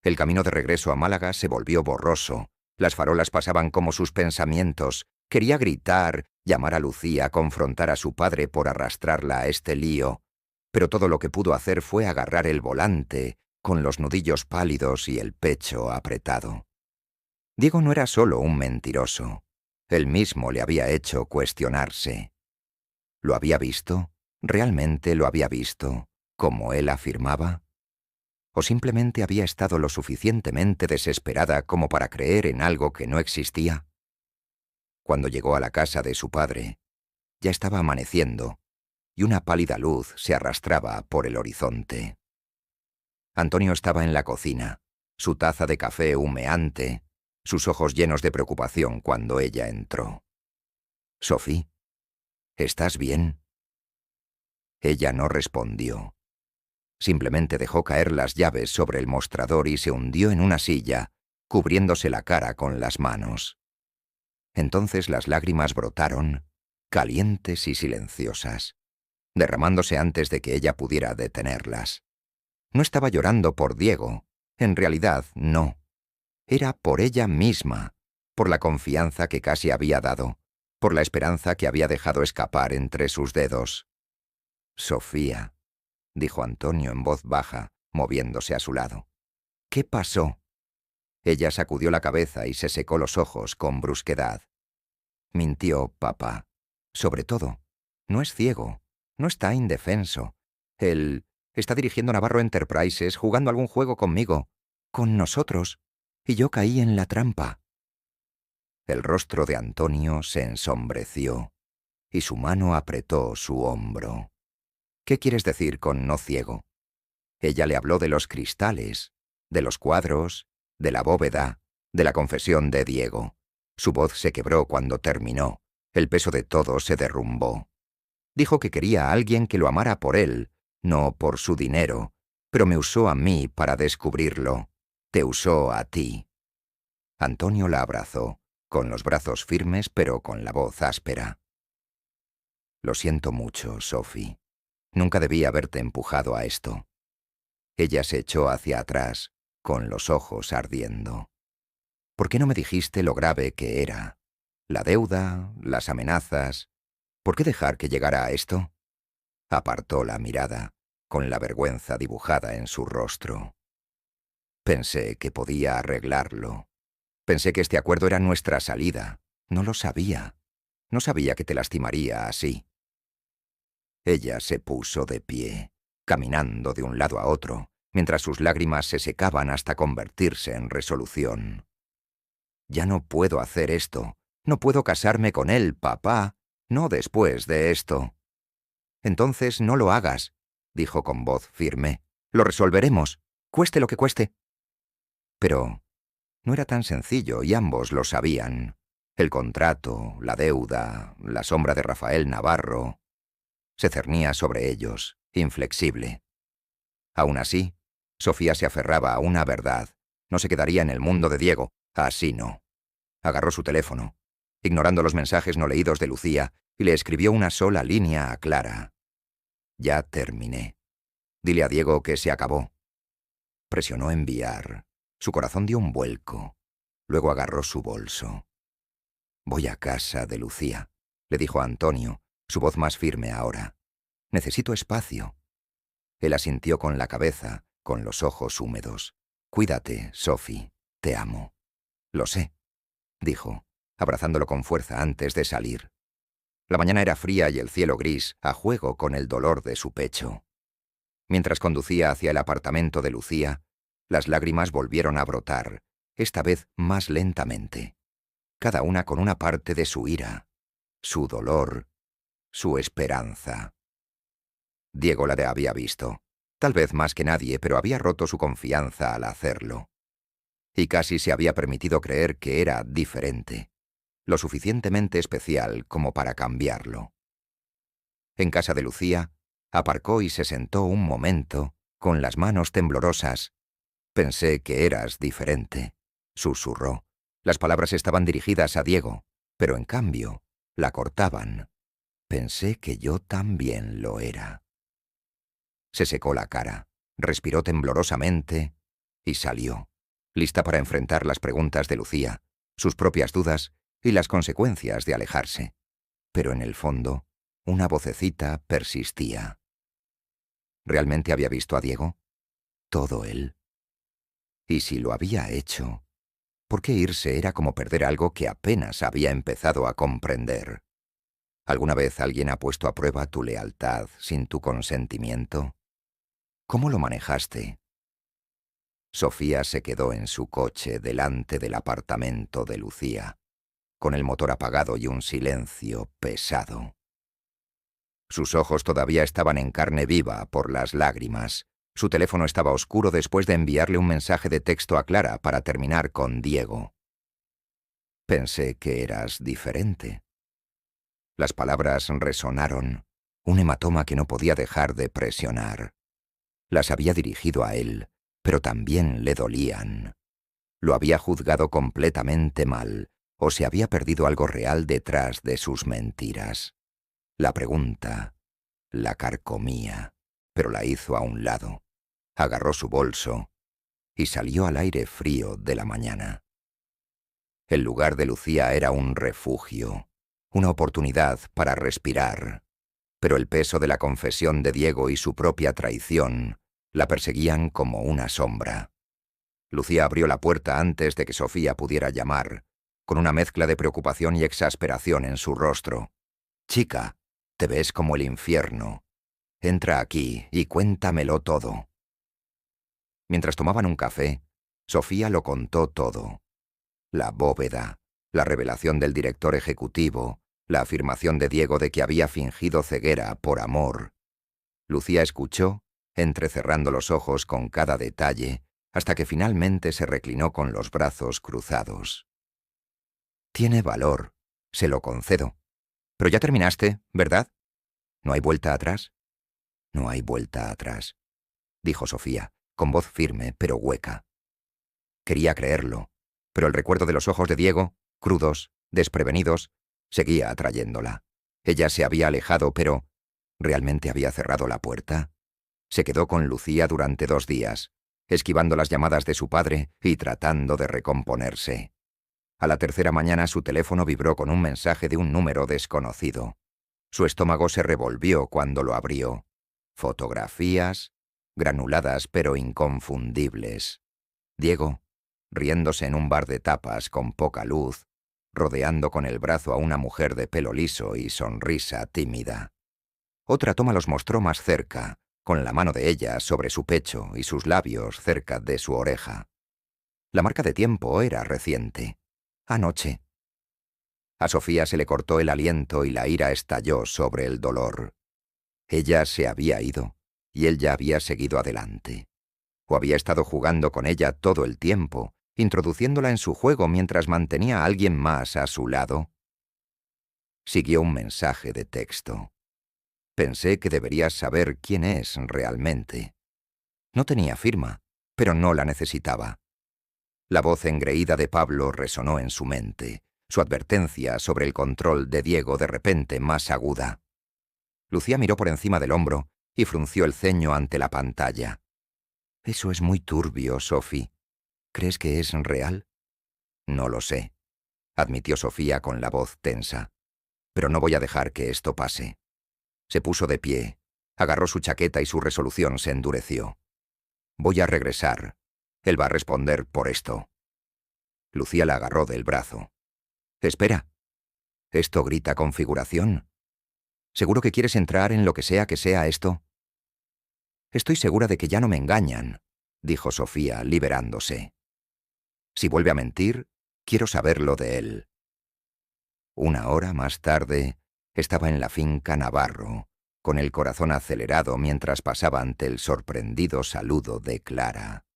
El camino de regreso a Málaga se volvió borroso. Las farolas pasaban como sus pensamientos. Quería gritar, llamar a Lucía, confrontar a su padre por arrastrarla a este lío. Pero todo lo que pudo hacer fue agarrar el volante, con los nudillos pálidos y el pecho apretado. Diego no era solo un mentiroso. Él mismo le había hecho cuestionarse. ¿Lo había visto? ¿Realmente lo había visto, como él afirmaba? ¿O simplemente había estado lo suficientemente desesperada como para creer en algo que no existía? Cuando llegó a la casa de su padre, ya estaba amaneciendo, y una pálida luz se arrastraba por el horizonte. Antonio estaba en la cocina, su taza de café humeante, sus ojos llenos de preocupación cuando ella entró. «Sophie, ¿estás bien?» Ella no respondió. Simplemente dejó caer las llaves sobre el mostrador y se hundió en una silla, cubriéndose la cara con las manos. Entonces las lágrimas brotaron, calientes y silenciosas, derramándose antes de que ella pudiera detenerlas. No estaba llorando por Diego, en realidad no. Era por ella misma, por la confianza que casi había dado, por la esperanza que había dejado escapar entre sus dedos. «Sofía», dijo Antonio en voz baja, moviéndose a su lado. «¿Qué pasó?» Ella sacudió la cabeza y se secó los ojos con brusquedad. «Mintió, papá. Sobre todo, no es ciego, no está indefenso. Él está dirigiendo Navarro Enterprises, jugando algún juego conmigo, con nosotros, y yo caí en la trampa». El rostro de Antonio se ensombreció, y su mano apretó su hombro. «¿Qué quieres decir con no ciego?» Ella le habló de los cristales, de los cuadros, de la bóveda, de la confesión de Diego. Su voz se quebró cuando terminó. El peso de todo se derrumbó. Dijo que quería a alguien que lo amara por él, no por su dinero, pero me usó a mí para descubrirlo. Te usó a ti. Antonio la abrazó, con los brazos firmes pero con la voz áspera. «Lo siento mucho, Sophie. Nunca debí haberte empujado a esto». Ella se echó hacia atrás, con los ojos ardiendo. «¿Por qué no me dijiste lo grave que era? La deuda, las amenazas. ¿Por qué dejar que llegara a esto?» Apartó la mirada, con la vergüenza dibujada en su rostro. «Pensé que podía arreglarlo. Pensé que este acuerdo era nuestra salida. No lo sabía. No sabía que te lastimaría así». Ella se puso de pie, caminando de un lado a otro, mientras sus lágrimas se secaban hasta convertirse en resolución. «Ya no puedo hacer esto. No puedo casarme con él, papá. No después de esto». «Entonces no lo hagas», dijo con voz firme. «Lo resolveremos, cueste lo que cueste». Pero no era tan sencillo y ambos lo sabían. El contrato, la deuda, la sombra de Rafael Navarro se cernía sobre ellos, inflexible. Aún así, Sofía se aferraba a una verdad. No se quedaría en el mundo de Diego. Así no. Agarró su teléfono, ignorando los mensajes no leídos de Lucía, y le escribió una sola línea a Clara. «Ya terminé. Dile a Diego que se acabó». Presionó enviar. Su corazón dio un vuelco. Luego agarró su bolso. «Voy a casa de Lucía», le dijo a Antonio, su voz más firme ahora. «Necesito espacio». Él asintió con la cabeza, con los ojos húmedos. «Cuídate, Sophie. Te amo». «Lo sé», dijo, abrazándolo con fuerza antes de salir. La mañana era fría y el cielo gris, a juego con el dolor de su pecho. Mientras conducía hacia el apartamento de Lucía, las lágrimas volvieron a brotar, esta vez más lentamente, cada una con una parte de su ira, su dolor, su esperanza. Diego la había visto, tal vez más que nadie, pero había roto su confianza al hacerlo. Y casi se había permitido creer que era diferente, lo suficientemente especial como para cambiarlo. En casa de Lucía, aparcó y se sentó un momento, con las manos temblorosas. «Pensé que eras diferente», susurró. Las palabras estaban dirigidas a Diego, pero en cambio la cortaban. «Pensé que yo también lo era». Se secó la cara, respiró temblorosamente y salió, lista para enfrentar las preguntas de Lucía, sus propias dudas y las consecuencias de alejarse. Pero en el fondo, una vocecita persistía. ¿Realmente había visto a Diego? ¿Todo él? Y si lo había hecho, ¿por qué irse era como perder algo que apenas había empezado a comprender? ¿Alguna vez alguien ha puesto a prueba tu lealtad sin tu consentimiento? ¿Cómo lo manejaste? Sofía se quedó en su coche delante del apartamento de Lucía, con el motor apagado y un silencio pesado. Sus ojos todavía estaban en carne viva por las lágrimas. Su teléfono estaba oscuro después de enviarle un mensaje de texto a Clara para terminar con Diego. «Pensé que eras diferente». Las palabras resonaron, un hematoma que no podía dejar de presionar. Las había dirigido a él, pero también le dolían. Lo había juzgado completamente mal, o se había perdido algo real detrás de sus mentiras. La pregunta la carcomía, pero la hizo a un lado. Agarró su bolso y salió al aire frío de la mañana. El lugar de Lucía era un refugio, una oportunidad para respirar, pero el peso de la confesión de Diego y su propia traición la perseguían como una sombra. Lucía abrió la puerta antes de que Sofía pudiera llamar, con una mezcla de preocupación y exasperación en su rostro. «Chica, te ves como el infierno. Entra aquí y cuéntamelo todo». Mientras tomaban un café, Sofía lo contó todo. La bóveda, la revelación del director ejecutivo, la afirmación de Diego de que había fingido ceguera por amor. Lucía escuchó, entrecerrando los ojos con cada detalle, hasta que finalmente se reclinó con los brazos cruzados. «Tiene valor, se lo concedo. Pero ya terminaste, ¿verdad? ¿No hay vuelta atrás?» «No hay vuelta atrás», dijo Sofía, con voz firme pero hueca. Quería creerlo, pero el recuerdo de los ojos de Diego, crudos, desprevenidos, seguía atrayéndola. Ella se había alejado, pero ¿realmente había cerrado la puerta? Se quedó con Lucía durante 2 días, esquivando las llamadas de su padre y tratando de recomponerse. A la tercera mañana su teléfono vibró con un mensaje de un número desconocido. Su estómago se revolvió cuando lo abrió. Fotografías, granuladas pero inconfundibles. Diego, riéndose en un bar de tapas con poca luz, rodeando con el brazo a una mujer de pelo liso y sonrisa tímida. Otra toma los mostró más cerca, con la mano de ella sobre su pecho y sus labios cerca de su oreja. La marca de tiempo era reciente. Anoche. A Sofía se le cortó el aliento y la ira estalló sobre el dolor. Ella se había ido, y él ya había seguido adelante. O había estado jugando con ella todo el tiempo, introduciéndola en su juego mientras mantenía a alguien más a su lado. Siguió un mensaje de texto. Pensé que deberías saber quién es realmente. No tenía firma, pero no la necesitaba. La voz engreída de Pablo resonó en su mente, su advertencia sobre el control de Diego de repente más aguda. Lucía miró por encima del hombro y frunció el ceño ante la pantalla. «Eso es muy turbio, Sophie. ¿Crees que es real?» «No lo sé», admitió Sofía con la voz tensa. «Pero no voy a dejar que esto pase». Se puso de pie, agarró su chaqueta y su resolución se endureció. «Voy a regresar. Él va a responder por esto». Lucía la agarró del brazo. «Espera. ¿Esto grita configuración? ¿Seguro que quieres entrar en lo que sea esto?» «Estoy segura de que ya no me engañan», dijo Sofía, liberándose. «Si vuelve a mentir, quiero saberlo de él». Una hora más tarde, estaba en la finca Navarro, con el corazón acelerado mientras pasaba ante el sorprendido saludo de Clara.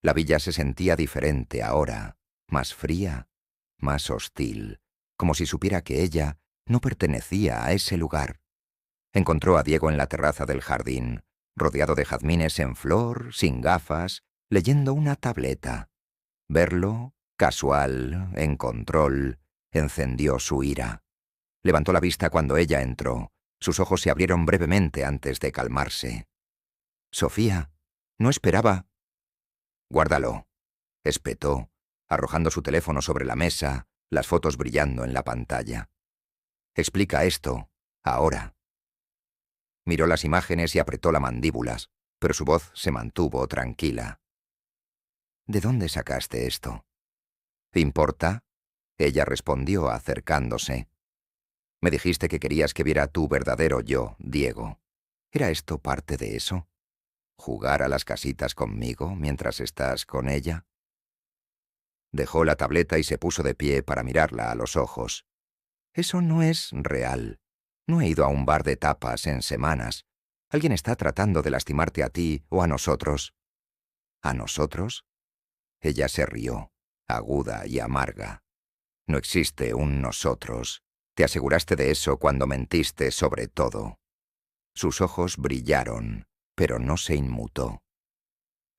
La villa se sentía diferente ahora, más fría, más hostil, como si supiera que ella no pertenecía a ese lugar. Encontró a Diego en la terraza del jardín, rodeado de jazmines en flor, sin gafas, leyendo una tableta. Verlo, casual, en control, encendió su ira. Levantó la vista cuando ella entró. Sus ojos se abrieron brevemente antes de calmarse. «Sofía, no esperaba». «Guárdalo», espetó, arrojando su teléfono sobre la mesa, las fotos brillando en la pantalla. «Explica esto, ahora». Miró las imágenes y apretó las mandíbulas, pero su voz se mantuvo tranquila. «¿De dónde sacaste esto?» «¿Importa?», ella respondió acercándose. «Me dijiste que querías que viera tu verdadero yo, Diego. ¿Era esto parte de eso? ¿Jugar a las casitas conmigo mientras estás con ella?» Dejó la tableta y se puso de pie para mirarla a los ojos. «Eso no es real. No he ido a un bar de tapas en semanas. Alguien está tratando de lastimarte a ti o a nosotros». «¿A nosotros?» Ella se rió, aguda y amarga. «No existe un nosotros. Te aseguraste de eso cuando mentiste sobre todo». Sus ojos brillaron, pero no se inmutó.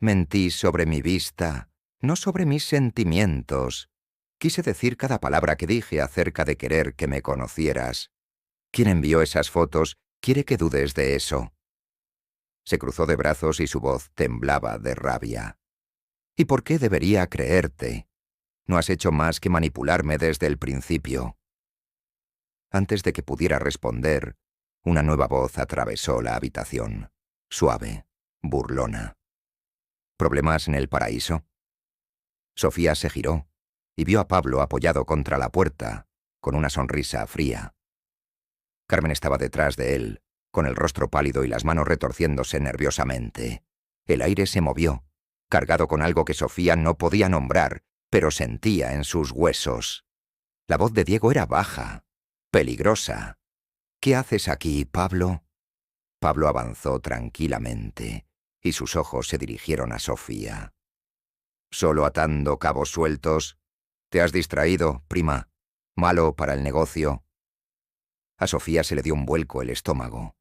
«Mentí sobre mi vista, no sobre mis sentimientos. Quise decir cada palabra que dije acerca de querer que me conocieras. Quien envió esas fotos quiere que dudes de eso». Se cruzó de brazos y su voz temblaba de rabia. «¿Y por qué debería creerte? No has hecho más que manipularme desde el principio». Antes de que pudiera responder, una nueva voz atravesó la habitación, suave, burlona. «¿Problemas en el paraíso?» Sofía se giró y vio a Pablo apoyado contra la puerta, con una sonrisa fría. Carmen estaba detrás de él, con el rostro pálido y las manos retorciéndose nerviosamente. El aire se movió, cargado con algo que Sofía no podía nombrar, pero sentía en sus huesos. La voz de Diego era baja, peligrosa. «¿Qué haces aquí, Pablo?» Pablo avanzó tranquilamente, y sus ojos se dirigieron a Sofía. «Solo atando cabos sueltos. Te has distraído, prima. Malo para el negocio». A Sofía se le dio un vuelco el estómago.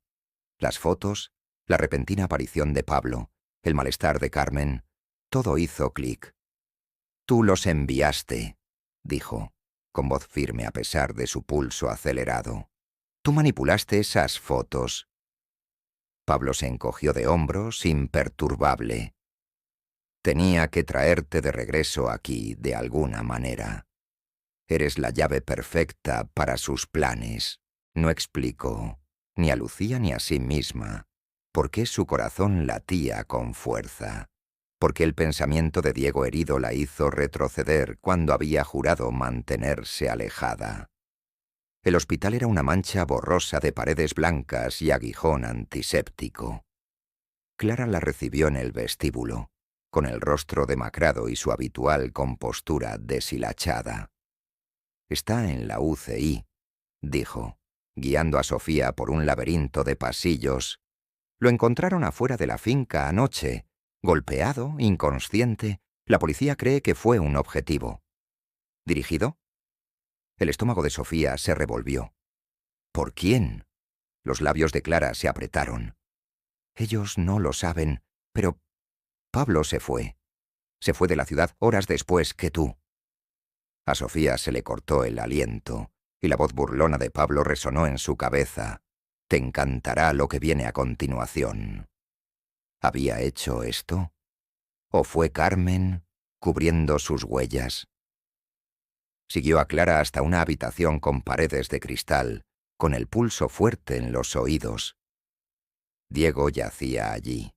Las fotos, la repentina aparición de Pablo, el malestar de Carmen, todo hizo clic. «Tú los enviaste», dijo, con voz firme a pesar de su pulso acelerado. «Tú manipulaste esas fotos». Pablo se encogió de hombros, imperturbable. «Tenía que traerte de regreso aquí de alguna manera. Eres la llave perfecta para sus planes». No explicó, ni a Lucía ni a sí misma, por qué su corazón latía con fuerza, por qué el pensamiento de Diego herido la hizo retroceder cuando había jurado mantenerse alejada. El hospital era una mancha borrosa de paredes blancas y aguijón antiséptico. Clara la recibió en el vestíbulo, con el rostro demacrado y su habitual compostura deshilachada. «Está en la UCI», dijo, guiando a Sofía por un laberinto de pasillos. «Lo encontraron afuera de la finca anoche, golpeado, inconsciente. La policía cree que fue un objetivo». «¿Dirigido?» El estómago de Sofía se revolvió. «¿Por quién?» Los labios de Clara se apretaron. «Ellos no lo saben, pero Pablo se fue. Se fue de la ciudad horas después que tú». A Sofía se le cortó el aliento, y la voz burlona de Pablo resonó en su cabeza. «Te encantará lo que viene a continuación». ¿Había hecho esto? ¿O fue Carmen, cubriendo sus huellas? Siguió a Clara hasta una habitación con paredes de cristal, con el pulso fuerte en los oídos. Diego yacía allí,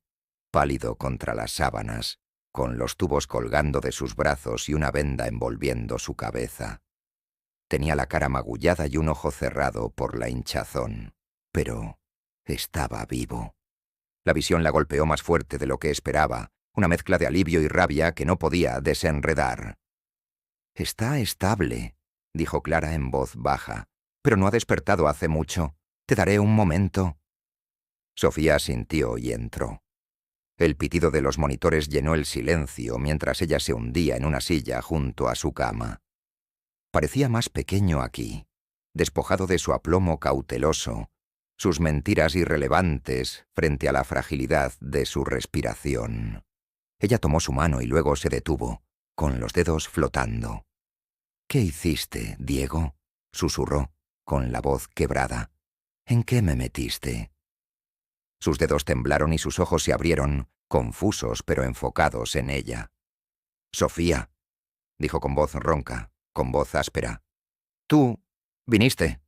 pálido contra las sábanas, con los tubos colgando de sus brazos y una venda envolviendo su cabeza. Tenía la cara magullada y un ojo cerrado por la hinchazón, pero estaba vivo. La visión la golpeó más fuerte de lo que esperaba, una mezcla de alivio y rabia que no podía desenredar. «Está estable», dijo Clara en voz baja, «pero no ha despertado hace mucho. Te daré un momento». Sofía asintió y entró. El pitido de los monitores llenó el silencio mientras ella se hundía en una silla junto a su cama. Parecía más pequeño aquí, despojado de su aplomo cauteloso, sus mentiras irrelevantes frente a la fragilidad de su respiración. Ella tomó su mano y luego se detuvo, con los dedos flotando. «¿Qué hiciste, Diego?», susurró, con la voz quebrada. «¿En qué me metiste?». Sus dedos temblaron y sus ojos se abrieron, confusos pero enfocados en ella. «Sofía», dijo con voz ronca, con voz áspera. «Tú viniste».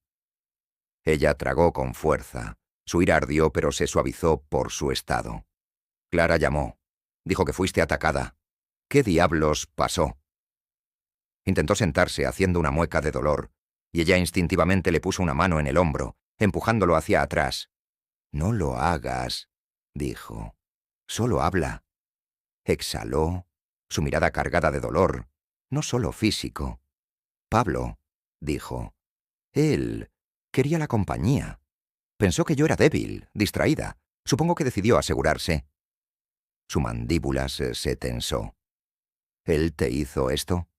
Ella tragó con fuerza. Su ira ardió pero se suavizó por su estado. «Clara llamó. Dijo que fuiste atacada. ¿Qué diablos pasó?». Intentó sentarse haciendo una mueca de dolor, y ella instintivamente le puso una mano en el hombro, empujándolo hacia atrás. «No lo hagas», dijo. «Solo habla». Exhaló, su mirada cargada de dolor, no solo físico. «Pablo», dijo. «Él quería la compañía. Pensó que yo era débil, distraída. Supongo que decidió asegurarse». Su mandíbula se tensó. «¿Él te hizo esto?».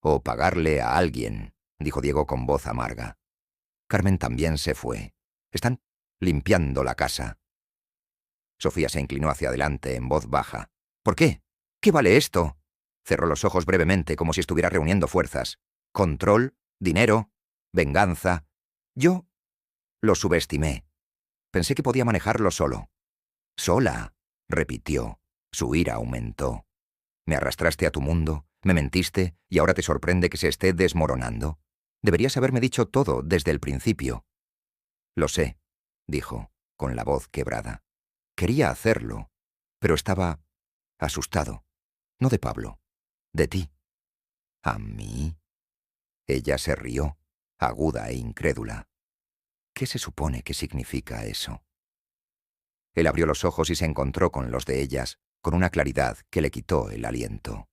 «O pagarle a alguien», dijo Diego con voz amarga. «Carmen también se fue. Están limpiando la casa». Sofía se inclinó hacia adelante en voz baja. «¿Por qué? ¿Qué vale esto?». Cerró los ojos brevemente como si estuviera reuniendo fuerzas. «Control, dinero, venganza. Yo lo subestimé. Pensé que podía manejarlo solo». «Sola», repitió. Su ira aumentó. «Me arrastraste a tu mundo, me mentiste y ahora te sorprende que se esté desmoronando. Deberías haberme dicho todo desde el principio». «Lo sé», dijo, con la voz quebrada. «Quería hacerlo, pero estaba asustado. No de Pablo, de ti». «¿A mí?». Ella se rió, aguda e incrédula. «¿Qué se supone que significa eso?». Él abrió los ojos y se encontró con los de ellas, con una claridad que le quitó el aliento.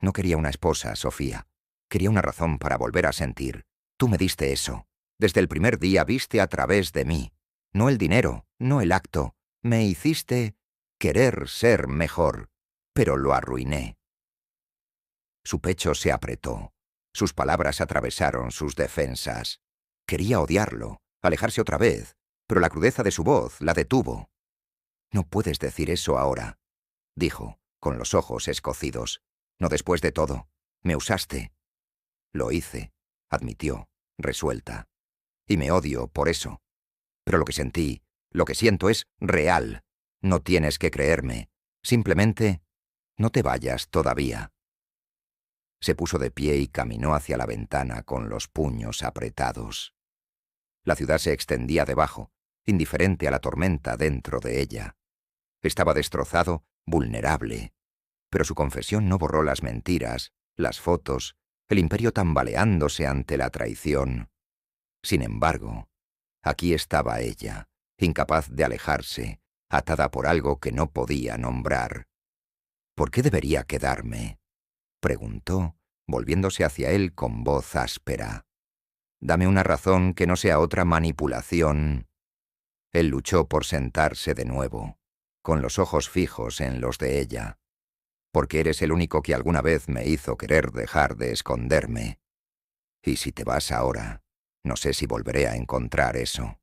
«No quería una esposa, Sofía. Quería una razón para volver a sentir. Tú me diste eso. Desde el primer día viste a través de mí. No el dinero, no el acto. Me hiciste querer ser mejor, pero lo arruiné». Su pecho se apretó. Sus palabras atravesaron sus defensas. Quería odiarlo, alejarse otra vez, pero la crudeza de su voz la detuvo. «No puedes decir eso ahora», dijo, con los ojos escocidos. «No después de todo. Me usaste». «Lo hice», admitió, resuelta. «Y me odio por eso. Pero lo que sentí, lo que siento es real. No tienes que creerme. Simplemente, no te vayas todavía». Se puso de pie y caminó hacia la ventana con los puños apretados. La ciudad se extendía debajo, indiferente a la tormenta dentro de ella. Estaba destrozado, vulnerable. Pero su confesión no borró las mentiras, las fotos, el imperio tambaleándose ante la traición. Sin embargo, aquí estaba ella, incapaz de alejarse, atada por algo que no podía nombrar. ¿Por qué debería quedarme?, preguntó, volviéndose hacia él con voz áspera. Dame una razón que no sea otra manipulación. Él luchó por sentarse de nuevo, con los ojos fijos en los de ella. Porque eres el único que alguna vez me hizo querer dejar de esconderme. Y si te vas ahora, no sé si volveré a encontrar eso.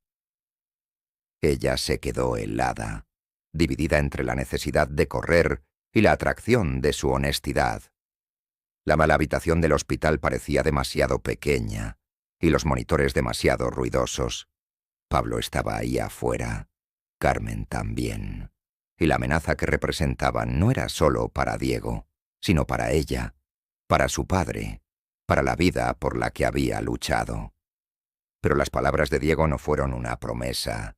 Ella se quedó helada, dividida entre la necesidad de correr y la atracción de su honestidad. La mala habitación del hospital parecía demasiado pequeña, y los monitores demasiado ruidosos. Pablo estaba ahí afuera, Carmen también, y la amenaza que representaban no era solo para Diego, sino para ella, para su padre, para la vida por la que había luchado. Pero las palabras de Diego no fueron una promesa,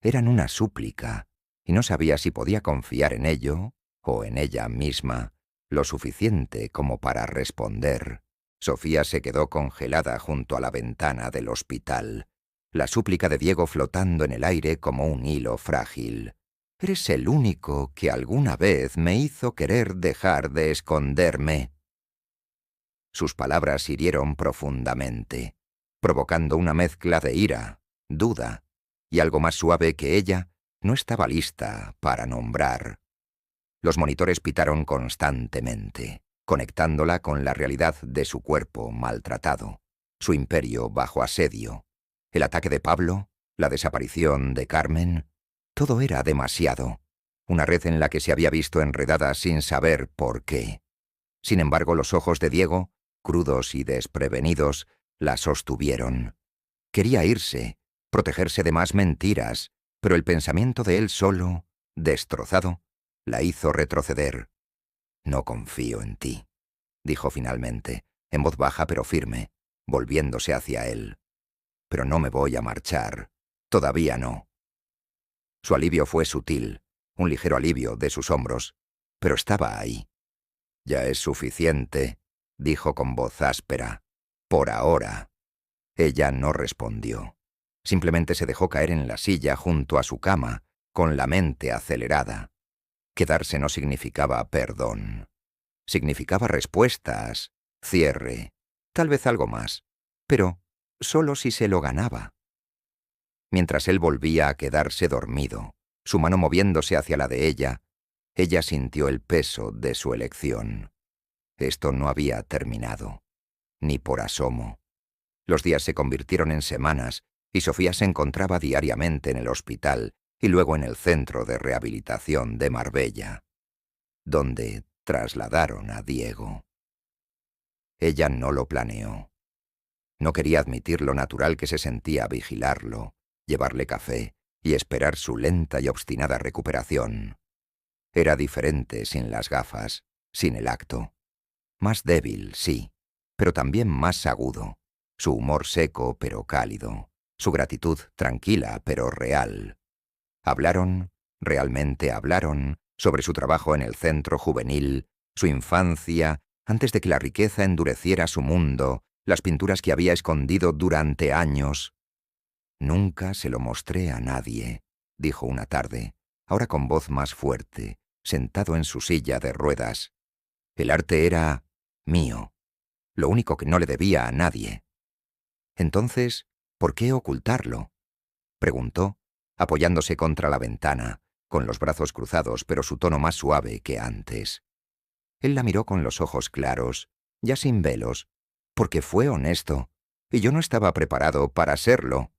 eran una súplica, y no sabía si podía confiar en ello, o en ella misma, lo suficiente como para responder. Sofía se quedó congelada junto a la ventana del hospital, la súplica de Diego flotando en el aire como un hilo frágil. Eres el único que alguna vez me hizo querer dejar de esconderme. Sus palabras hirieron profundamente, provocando una mezcla de ira, duda, y algo más suave que ella no estaba lista para nombrar. Los monitores pitaron constantemente, conectándola con la realidad de su cuerpo maltratado, su imperio bajo asedio, el ataque de Pablo, la desaparición de Carmen. Todo era demasiado, una red en la que se había visto enredada sin saber por qué. Sin embargo, los ojos de Diego, crudos y desprevenidos, la sostuvieron. Quería irse, protegerse de más mentiras, pero el pensamiento de él solo, destrozado, la hizo retroceder. No confío en ti, dijo finalmente, en voz baja pero firme, volviéndose hacia él. Pero no me voy a marchar. Todavía no. Su alivio fue sutil, un ligero alivio de sus hombros, pero estaba ahí. Ya es suficiente, dijo con voz áspera. Por ahora. Ella no respondió. Simplemente se dejó caer en la silla junto a su cama, con la mente acelerada. Quedarse no significaba perdón. Significaba respuestas, cierre, tal vez algo más, pero solo si se lo ganaba. Mientras él volvía a quedarse dormido, su mano moviéndose hacia la de ella sintió el peso de su elección. Esto no había terminado, ni por asomo. Los días se convirtieron en semanas y Sofía se encontraba diariamente en el hospital y luego en el centro de rehabilitación de Marbella, donde trasladaron a Diego. Ella no lo planeó. No quería admitir lo natural que se sentía vigilarlo, llevarle café y esperar su lenta y obstinada recuperación. Era diferente sin las gafas, sin el acto. Más débil, sí, pero también más agudo. Su humor seco pero cálido. Su gratitud tranquila pero real. Hablaron, realmente hablaron, sobre su trabajo en el centro juvenil, su infancia, antes de que la riqueza endureciera su mundo, las pinturas que había escondido durante años. Nunca se lo mostré a nadie, dijo una tarde, ahora con voz más fuerte, sentado en su silla de ruedas. El arte era mío, lo único que no le debía a nadie. Entonces, ¿por qué ocultarlo?, preguntó, apoyándose contra la ventana, con los brazos cruzados pero su tono más suave que antes. Él la miró con los ojos claros, ya sin velos, porque fue honesto, y yo no estaba preparado para serlo.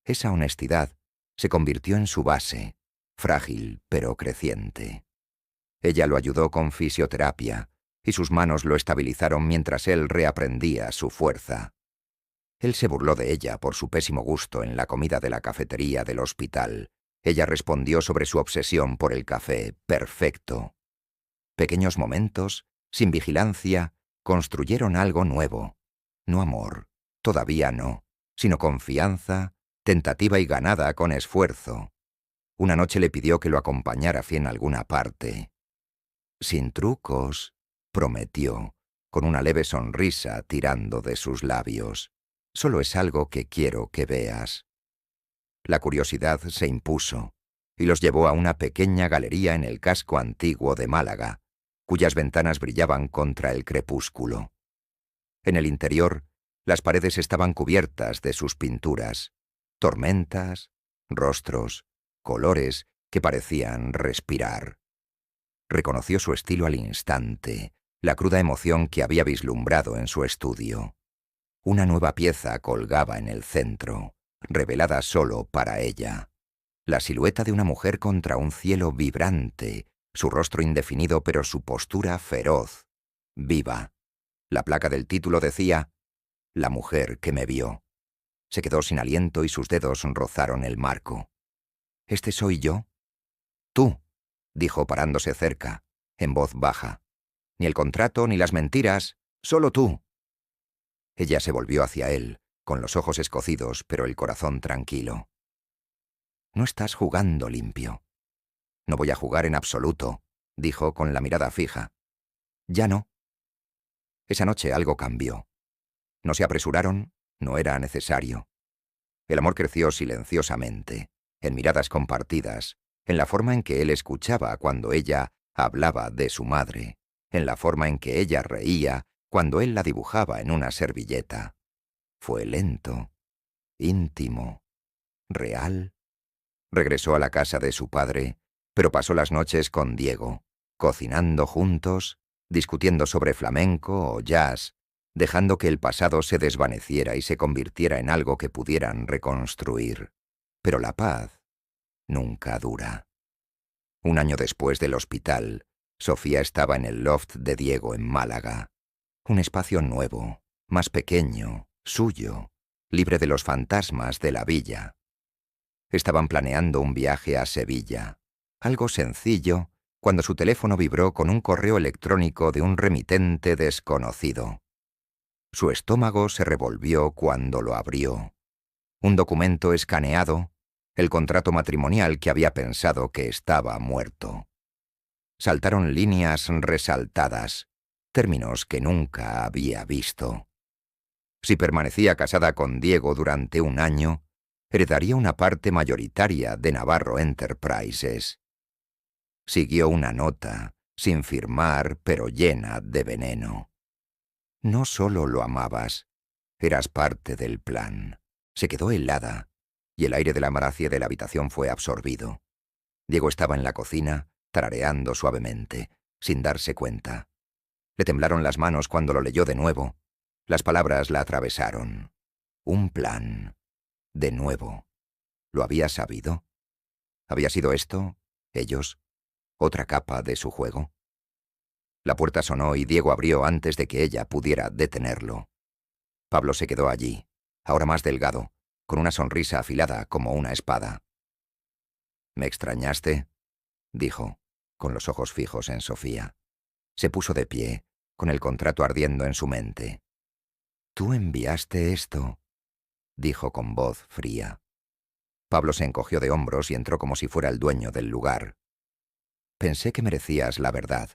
Esa honestidad se convirtió en su base, frágil pero creciente. Ella lo ayudó con fisioterapia, y sus manos lo estabilizaron mientras él reaprendía su fuerza. Él se burló de ella por su pésimo gusto en la comida de la cafetería del hospital. Ella respondió sobre su obsesión por el café perfecto. Pequeños momentos, sin vigilancia, construyeron algo nuevo. No amor, todavía no, sino confianza, tentativa y ganada con esfuerzo. Una noche le pidió que lo acompañara en alguna parte. Sin trucos, prometió, con una leve sonrisa tirando de sus labios. Solo es algo que quiero que veas. La curiosidad se impuso. y los llevó a una pequeña galería en el casco antiguo de Málaga, cuyas ventanas brillaban contra el crepúsculo. En el interior, las paredes estaban cubiertas de sus pinturas, tormentas, rostros, colores que parecían respirar. Reconoció su estilo al instante, la cruda emoción que había vislumbrado en su estudio. Una nueva pieza colgaba en el centro, revelada solo para ella. La silueta de una mujer contra un cielo vibrante, su rostro indefinido pero su postura feroz, viva. La placa del título decía: «La mujer que me vio». Se quedó sin aliento y sus dedos rozaron el marco. «¿Este soy yo?» «Tú», dijo parándose cerca, en voz baja. «Ni el contrato ni las mentiras, solo tú». Ella se volvió hacia él, con los ojos escocidos pero el corazón tranquilo. «No estás jugando limpio». «No voy a jugar en absoluto», dijo con la mirada fija. «Ya no». Esa noche algo cambió. No se apresuraron, no era necesario. El amor creció silenciosamente, en miradas compartidas, en la forma en que él escuchaba cuando ella hablaba de su madre, en la forma en que ella reía cuando él la dibujaba en una servilleta. Fue lento, íntimo, real. Regresó a la casa de su padre, pero pasó las noches con Diego, cocinando juntos, discutiendo sobre flamenco o jazz, dejando que el pasado se desvaneciera y se convirtiera en algo que pudieran reconstruir. Pero la paz nunca dura. Un año después del hospital, Sofía estaba en el loft de Diego en Málaga. Un espacio nuevo, más pequeño, suyo, libre de los fantasmas de la villa. Estaban planeando un viaje a Sevilla, algo sencillo, cuando su teléfono vibró con un correo electrónico de un remitente desconocido. Su estómago se revolvió cuando lo abrió. Un documento escaneado, el contrato matrimonial que había pensado que estaba muerto. Saltaron líneas resaltadas, términos que nunca había visto. Si permanecía casada con Diego durante un año, heredaría una parte mayoritaria de Navarro Enterprises. Siguió una nota, sin firmar, pero llena de veneno. No solo lo amabas, eras parte del plan. Se quedó helada, y el aire de la maracia de la habitación fue absorbido. Diego estaba en la cocina, tarareando suavemente, sin darse cuenta. Le temblaron las manos cuando lo leyó de nuevo. Las palabras la atravesaron. Un plan. De nuevo. ¿Lo había sabido? ¿Había sido esto, ellos, otra capa de su juego? La puerta sonó y Diego abrió antes de que ella pudiera detenerlo. Pablo se quedó allí, ahora más delgado, con una sonrisa afilada como una espada. «¿Me extrañaste?», dijo, con los ojos fijos en Sofía. Se puso de pie, con el contrato ardiendo en su mente. «Tú enviaste esto», dijo con voz fría. Pablo se encogió de hombros y entró como si fuera el dueño del lugar. «Pensé que merecías la verdad.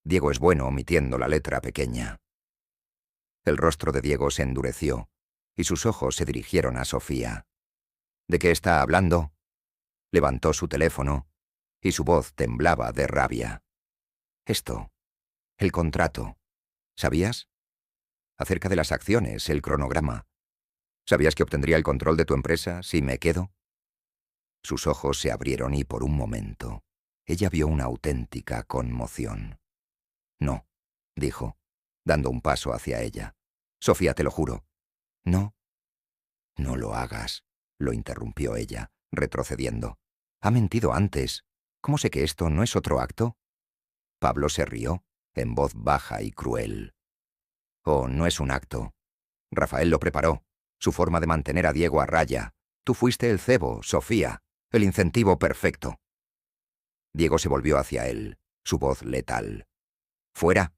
Diego es bueno omitiendo la letra pequeña». El rostro de Diego se endureció, y sus ojos se dirigieron a Sofía. «¿De qué está hablando?». Levantó su teléfono, y su voz temblaba de rabia. «Esto, el contrato. ¿Sabías? Acerca de las acciones, el cronograma. ¿Sabías que obtendría el control de tu empresa si me quedo?». Sus ojos se abrieron y por un momento ella vio una auténtica conmoción. «No», dijo, dando un paso hacia ella. «Sofía, te lo juro». «No». «No lo hagas», lo interrumpió ella, retrocediendo. «Ha mentido antes. ¿Cómo sé que esto no es otro acto?». Pablo se rió, en voz baja y cruel. «Oh, no es un acto. Rafael lo preparó, su forma de mantener a Diego a raya. Tú fuiste el cebo, Sofía, el incentivo perfecto». Diego se volvió hacia él, su voz letal. «Fuera.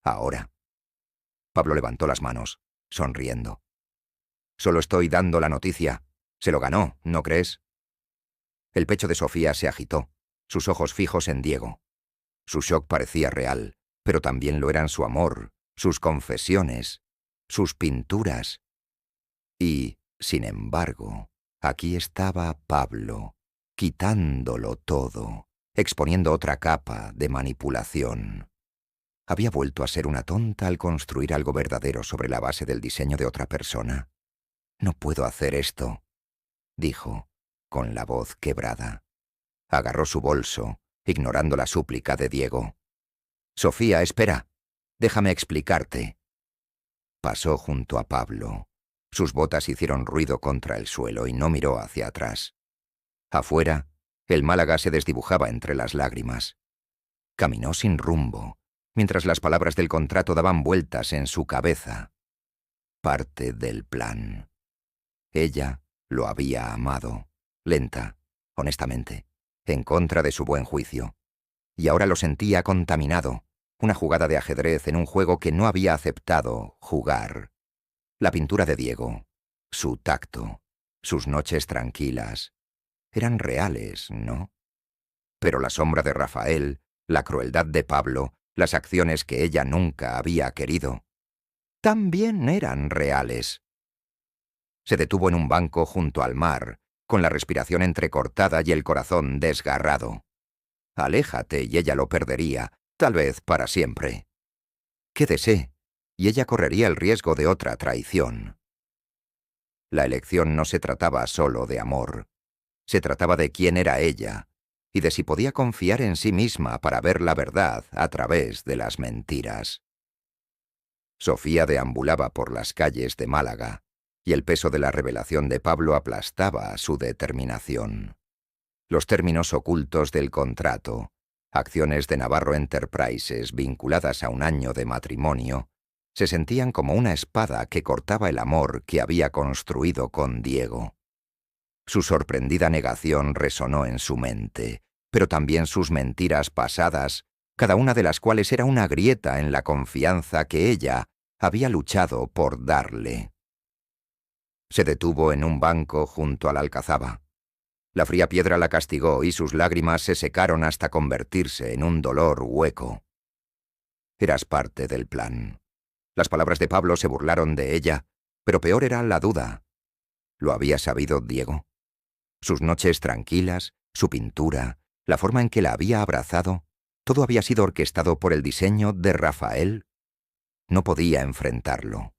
Ahora». Pablo levantó las manos, sonriendo. «Solo estoy dando la noticia. Se lo ganó, ¿no crees?». El pecho de Sofía se agitó, sus ojos fijos en Diego. Su shock parecía real, pero también lo eran su amor, sus confesiones, sus pinturas. Y, sin embargo, aquí estaba Pablo, quitándolo todo, exponiendo otra capa de manipulación. Había vuelto a ser una tonta al construir algo verdadero sobre la base del diseño de otra persona. «No puedo hacer esto», dijo, con la voz quebrada. Agarró su bolso, ignorando la súplica de Diego. «Sofía, espera. Déjame explicarte». Pasó junto a Pablo. Sus botas hicieron ruido contra el suelo y no miró hacia atrás. Afuera, el Málaga se desdibujaba entre las lágrimas. Caminó sin rumbo, mientras las palabras del contrato daban vueltas en su cabeza. Parte del plan. Ella lo había amado, lenta, honestamente, en contra de su buen juicio. Y ahora lo sentía contaminado, una jugada de ajedrez en un juego que no había aceptado jugar. La pintura de Diego, su tacto, sus noches tranquilas, eran reales, ¿no? Pero la sombra de Rafael, la crueldad de Pablo, las acciones que ella nunca había querido, también eran reales. Se detuvo en un banco junto al mar, con la respiración entrecortada y el corazón desgarrado. Aléjate y ella lo perdería, tal vez para siempre. Quédese, y ella correría el riesgo de otra traición. La elección no se trataba solo de amor. Se trataba de quién era ella, y de si podía confiar en sí misma para ver la verdad a través de las mentiras. Sofía deambulaba por las calles de Málaga, y el peso de la revelación de Pablo aplastaba su determinación. Los términos ocultos del contrato, acciones de Navarro Enterprises vinculadas a un año de matrimonio, se sentían como una espada que cortaba el amor que había construido con Diego. Su sorprendida negación resonó en su mente, pero también sus mentiras pasadas, cada una de las cuales era una grieta en la confianza que ella había luchado por darle. Se detuvo en un banco junto a la alcazaba. La fría piedra la castigó y sus lágrimas se secaron hasta convertirse en un dolor hueco. Eras parte del plan. Las palabras de Pablo se burlaron de ella, pero peor era la duda. ¿Lo había sabido Diego? Sus noches tranquilas, su pintura, la forma en que la había abrazado, todo había sido orquestado por el diseño de Rafael. No podía enfrentarlo.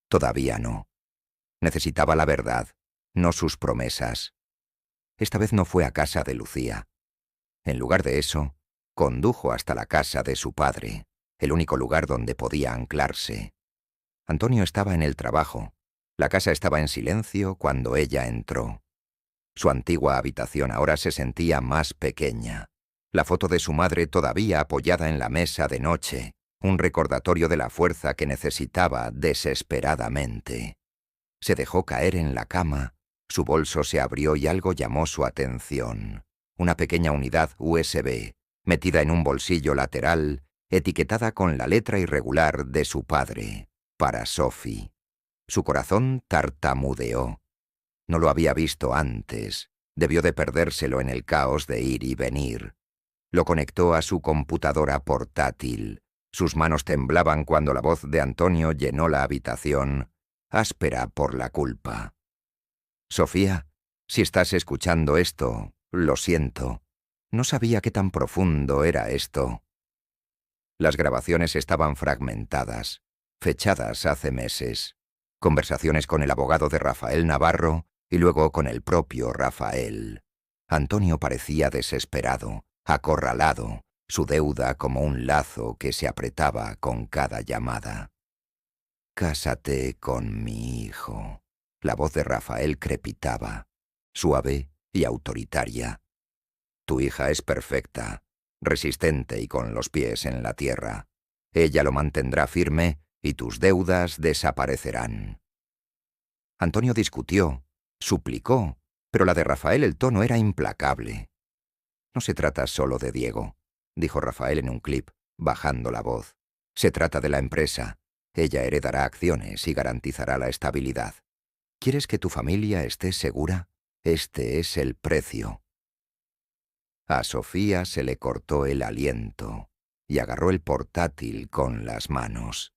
Todavía no. Necesitaba la verdad, no sus promesas. Esta vez no fue a casa de Lucía. En lugar de eso, condujo hasta la casa de su padre, el único lugar donde podía anclarse. Antonio estaba en el trabajo. La casa estaba en silencio cuando ella entró. Su antigua habitación ahora se sentía más pequeña. La foto de su madre todavía apoyada en la mesa de noche, un recordatorio de la fuerza que necesitaba desesperadamente. Se dejó caer en la cama, su bolso se abrió y algo llamó su atención. Una pequeña unidad USB, metida en un bolsillo lateral, etiquetada con la letra irregular de su padre, para Sophie. Su corazón tartamudeó. No lo había visto antes. Debió de perdérselo en el caos de ir y venir. Lo conectó a su computadora portátil. Sus manos temblaban cuando la voz de Antonio llenó la habitación, áspera por la culpa. «Sofía, si estás escuchando esto, lo siento. No sabía qué tan profundo era esto». Las grabaciones estaban fragmentadas, fechadas hace meses. Conversaciones con el abogado de Rafael Navarro y luego con el propio Rafael. Antonio parecía desesperado, acorralado, su deuda como un lazo que se apretaba con cada llamada. «Cásate con mi hijo». La voz de Rafael crepitaba, suave y autoritaria. «Tu hija es perfecta, resistente y con los pies en la tierra. Ella lo mantendrá firme y tus deudas desaparecerán». Antonio discutió, suplicó, pero la de Rafael el tono era implacable. «No se trata solo de Diego», dijo Rafael en un clip, bajando la voz. «Se trata de la empresa. Ella heredará acciones y garantizará la estabilidad. ¿Quieres que tu familia esté segura? Este es el precio». A Sofía se le cortó el aliento y agarró el portátil con las manos.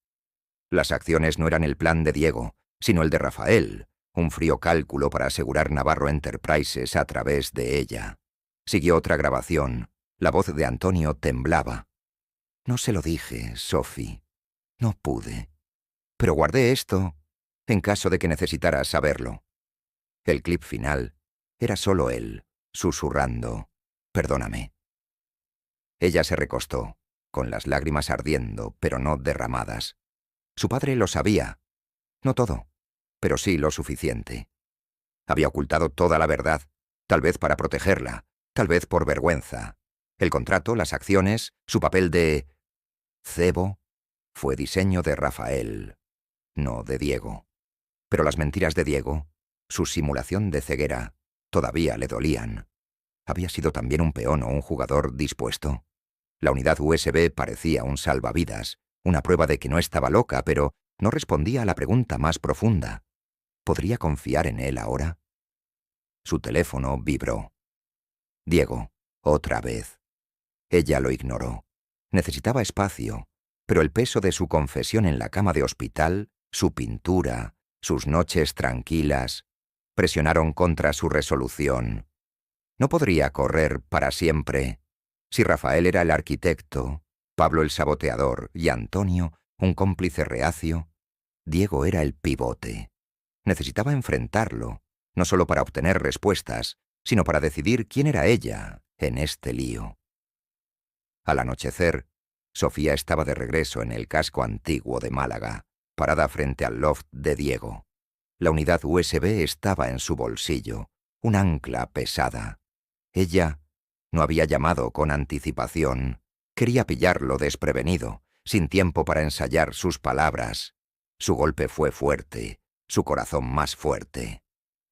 Las acciones no eran el plan de Diego, sino el de Rafael, un frío cálculo para asegurar Navarro Enterprises a través de ella. Siguió otra grabación. La voz de Antonio temblaba. No se lo dije, Sophie. No pude. Pero guardé esto en caso de que necesitaras saberlo. El clip final era solo él, susurrando: «Perdóname». Ella se recostó, con las lágrimas ardiendo, pero no derramadas. Su padre lo sabía. No todo, pero sí lo suficiente. Había ocultado toda la verdad, tal vez para protegerla, tal vez por vergüenza. El contrato, las acciones, su papel de cebo, fue diseño de Rafael, no de Diego. Pero las mentiras de Diego, su simulación de ceguera, todavía le dolían. ¿Había sido también un peón o un jugador dispuesto? La unidad USB parecía un salvavidas, una prueba de que no estaba loca, pero no respondía a la pregunta más profunda. ¿Podría confiar en él ahora? Su teléfono vibró. Diego, otra vez. Ella lo ignoró. Necesitaba espacio, pero el peso de su confesión en la cama de hospital, su pintura, sus noches tranquilas, presionaron contra su resolución. No podría correr para siempre. Si Rafael era el arquitecto, Pablo el saboteador y Antonio un cómplice reacio, Diego era el pivote. Necesitaba enfrentarlo, no solo para obtener respuestas, sino para decidir quién era ella en este lío. Al anochecer, Sofía estaba de regreso en el casco antiguo de Málaga, parada frente al loft de Diego. La unidad USB estaba en su bolsillo, un ancla pesada. Ella no había llamado con anticipación. Quería pillarlo desprevenido, sin tiempo para ensayar sus palabras. Su golpe fue fuerte, su corazón más fuerte.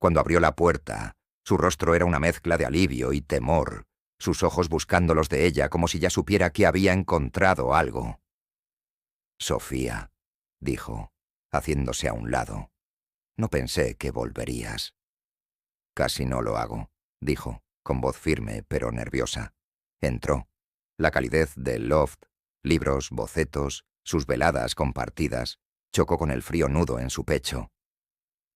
Cuando abrió la puerta, su rostro era una mezcla de alivio y temor, sus ojos buscando los de ella como si ya supiera que había encontrado algo. «Sofía», dijo, haciéndose a un lado, «no pensé que volverías». «Casi no lo hago», dijo, con voz firme pero nerviosa. Entró. La calidez del loft, libros, bocetos, sus veladas compartidas, chocó con el frío nudo en su pecho.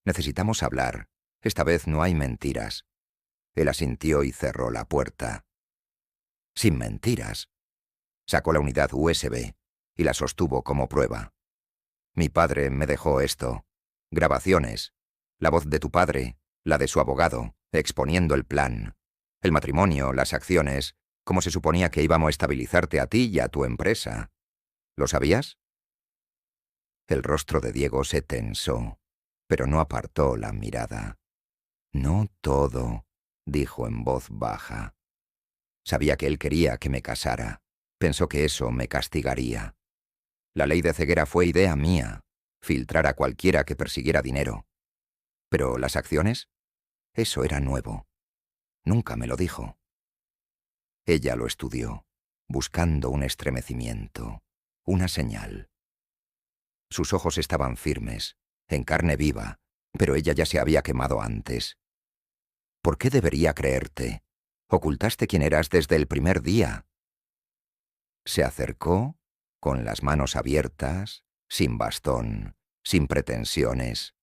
«Necesitamos hablar. Esta vez no hay mentiras». Él asintió y cerró la puerta. «Sin mentiras». Sacó la unidad USB y la sostuvo como prueba. «Mi padre me dejó esto. Grabaciones. La voz de tu padre, la de su abogado, exponiendo el plan. El matrimonio, las acciones, cómo se suponía que íbamos a estabilizarte a ti y a tu empresa. ¿Lo sabías?» El rostro de Diego se tensó, pero no apartó la mirada. «No todo», dijo en voz baja. «Sabía que él quería que me casara. Pensó que eso me castigaría. La ley de ceguera fue idea mía, filtrar a cualquiera que persiguiera dinero. Pero las acciones, eso era nuevo. Nunca me lo dijo». Ella lo estudió, buscando un estremecimiento, una señal. Sus ojos estaban firmes, en carne viva, pero ella ya se había quemado antes. «¿Por qué debería creerte? Ocultaste quién eras desde el primer día». Se acercó, con las manos abiertas, sin bastón, sin pretensiones.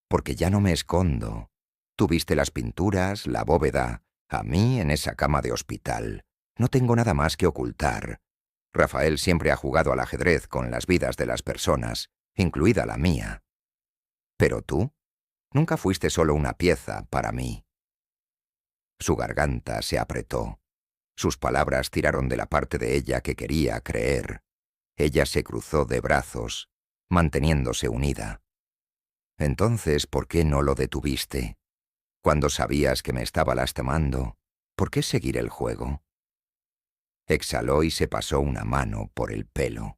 «Porque ya no me escondo. Tú viste las pinturas, la bóveda, a mí en esa cama de hospital. No tengo nada más que ocultar. Rafael siempre ha jugado al ajedrez con las vidas de las personas, incluida la mía. Pero tú nunca fuiste solo una pieza para mí». Su garganta se apretó. Sus palabras tiraron de la parte de ella que quería creer. Ella se cruzó de brazos, manteniéndose unida. «Entonces, ¿por qué no lo detuviste? Cuando sabías que me estaba lastimando, ¿por qué seguir el juego?» Exhaló y se pasó una mano por el pelo.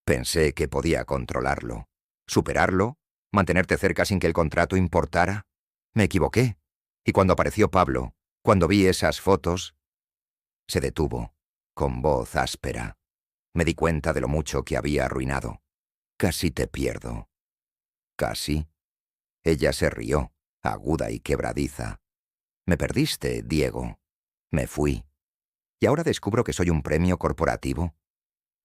«Pensé que podía controlarlo, superarlo, mantenerte cerca sin que el contrato importara. Me equivoqué. Y cuando apareció Pablo, cuando vi esas fotos...» Se detuvo, con voz áspera. «Me di cuenta de lo mucho que había arruinado. Casi te pierdo». «¿Casi?» Ella se rió, aguda y quebradiza. «Me perdiste, Diego. Me fui. Y ahora descubro que soy un premio corporativo.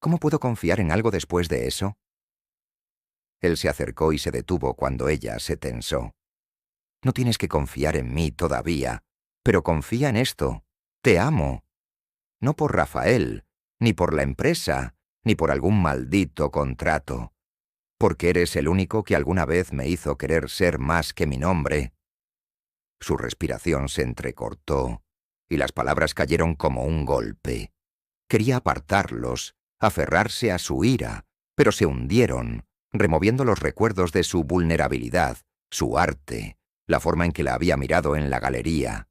¿Cómo puedo confiar en algo después de eso?» Él se acercó y se detuvo cuando ella se tensó. «No tienes que confiar en mí todavía. Pero confía en esto. Te amo. No por Rafael, ni por la empresa, ni por algún maldito contrato. Porque eres el único que alguna vez me hizo querer ser más que mi nombre. Su respiración se entrecortó y las palabras cayeron como un golpe. Quería apartarlos, aferrarse a su ira, pero se hundieron, removiendo los recuerdos de su vulnerabilidad, su arte, la forma en que la había mirado en la galería.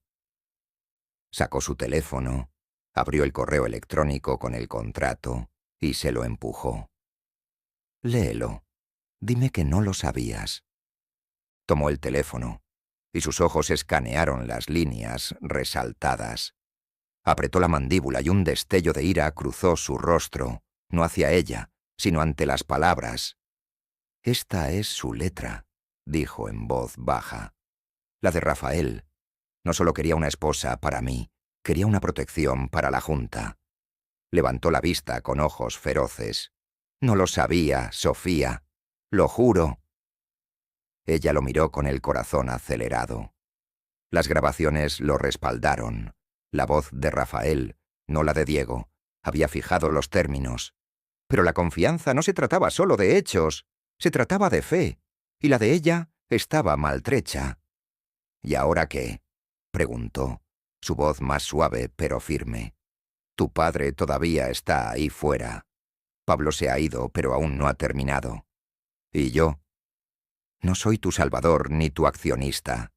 Sacó su teléfono, abrió el correo electrónico con el contrato y se lo empujó. Léelo. Dime que no lo sabías. Tomó el teléfono y sus ojos escanearon las líneas resaltadas. Apretó la mandíbula y un destello de ira cruzó su rostro, no hacia ella, sino ante las palabras. Esta es su letra, dijo en voz baja. La de Rafael. No solo quería una esposa para mí, quería una protección para la Junta. Levantó la vista con ojos feroces. No lo sabía, Sofía. Lo juro. Ella lo miró con el corazón acelerado. Las grabaciones lo respaldaron. La voz de Rafael, no la de Diego, había fijado los términos. Pero la confianza no se trataba solo de hechos, se trataba de fe, y la de ella estaba maltrecha. ¿Y ahora qué?, preguntó, su voz más suave pero firme. Tu padre todavía está ahí fuera. Pablo se ha ido, pero aún no ha terminado. ¿Y yo? No soy tu salvador ni tu accionista.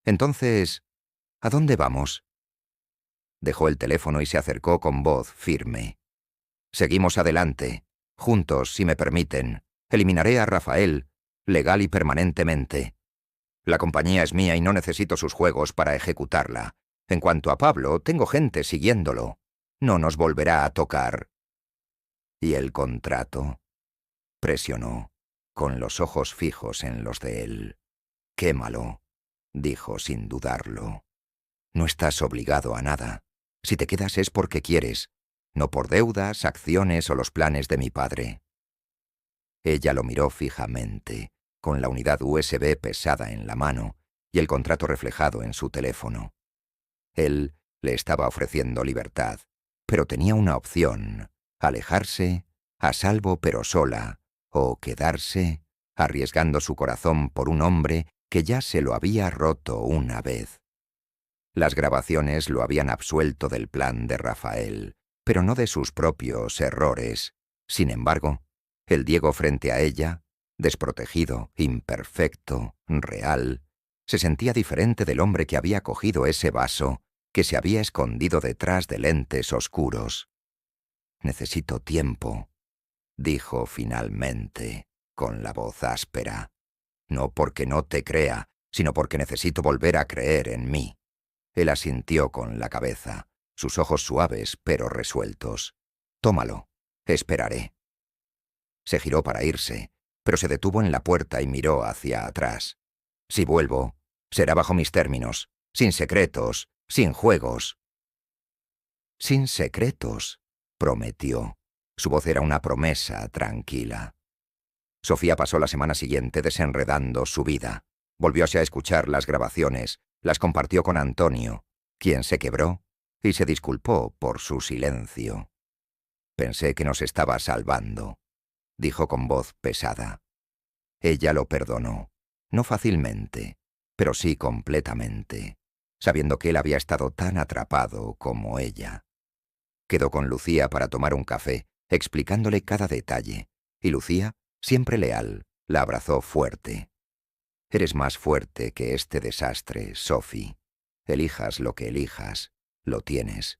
Entonces, ¿a dónde vamos? Dejó el teléfono y se acercó con voz firme. Seguimos adelante, juntos, si me permiten. Eliminaré a Rafael, legal y permanentemente. La compañía es mía y no necesito sus juegos para ejecutarla. En cuanto a Pablo, tengo gente siguiéndolo. No nos volverá a tocar. ¿Y el contrato? Presionó, con los ojos fijos en los de él. Quémalo, dijo sin dudarlo. No estás obligado a nada. Si te quedas es porque quieres, no por deudas, acciones o los planes de mi padre. Ella lo miró fijamente, con la unidad USB pesada en la mano y el contrato reflejado en su teléfono. Él le estaba ofreciendo libertad, pero tenía una opción: alejarse, a salvo pero sola, o quedarse, arriesgando su corazón por un hombre que ya se lo había roto una vez. Las grabaciones lo habían absuelto del plan de Rafael, pero no de sus propios errores. Sin embargo, el Diego frente a ella, desprotegido, imperfecto, real, se sentía diferente del hombre que había cogido ese vaso, que se había escondido detrás de lentes oscuros. Necesito tiempo, dijo finalmente, con la voz áspera. No porque no te crea, sino porque necesito volver a creer en mí. Él asintió con la cabeza, sus ojos suaves pero resueltos. Tómalo, esperaré. Se giró para irse, pero se detuvo en la puerta y miró hacia atrás. Si vuelvo, será bajo mis términos, sin secretos, sin juegos. Sin secretos, prometió. Su voz era una promesa tranquila. Sofía pasó la semana siguiente desenredando su vida. Volvióse a escuchar las grabaciones, las compartió con Antonio, quien se quebró y se disculpó por su silencio. Pensé que nos estaba salvando, dijo con voz pesada. Ella lo perdonó, no fácilmente, pero sí completamente, sabiendo que él había estado tan atrapado como ella. Quedó con Lucía para tomar un café, explicándole cada detalle, y Lucía, siempre leal, la abrazó fuerte. Eres más fuerte que este desastre, Sophie. Elijas lo que elijas, lo tienes.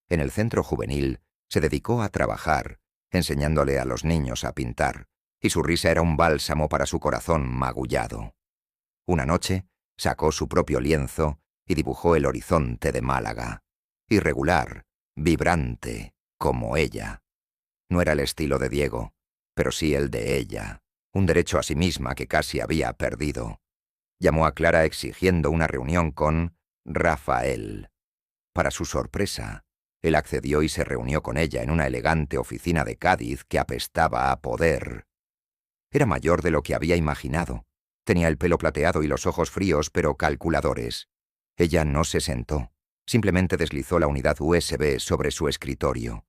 En el centro juvenil se dedicó a trabajar, enseñándole a los niños a pintar, y su risa era un bálsamo para su corazón magullado. Una noche sacó su propio lienzo y dibujó el horizonte de Málaga, irregular, vibrante, como ella. No era el estilo de Diego, pero sí el de ella, un derecho a sí misma que casi había perdido. Llamó a Clara exigiendo una reunión con Rafael. Para su sorpresa, él accedió y se reunió con ella en una elegante oficina de Cádiz que apestaba a poder. Era mayor de lo que había imaginado. Tenía el pelo plateado y los ojos fríos pero calculadores. Ella no se sentó, simplemente deslizó la unidad USB sobre su escritorio.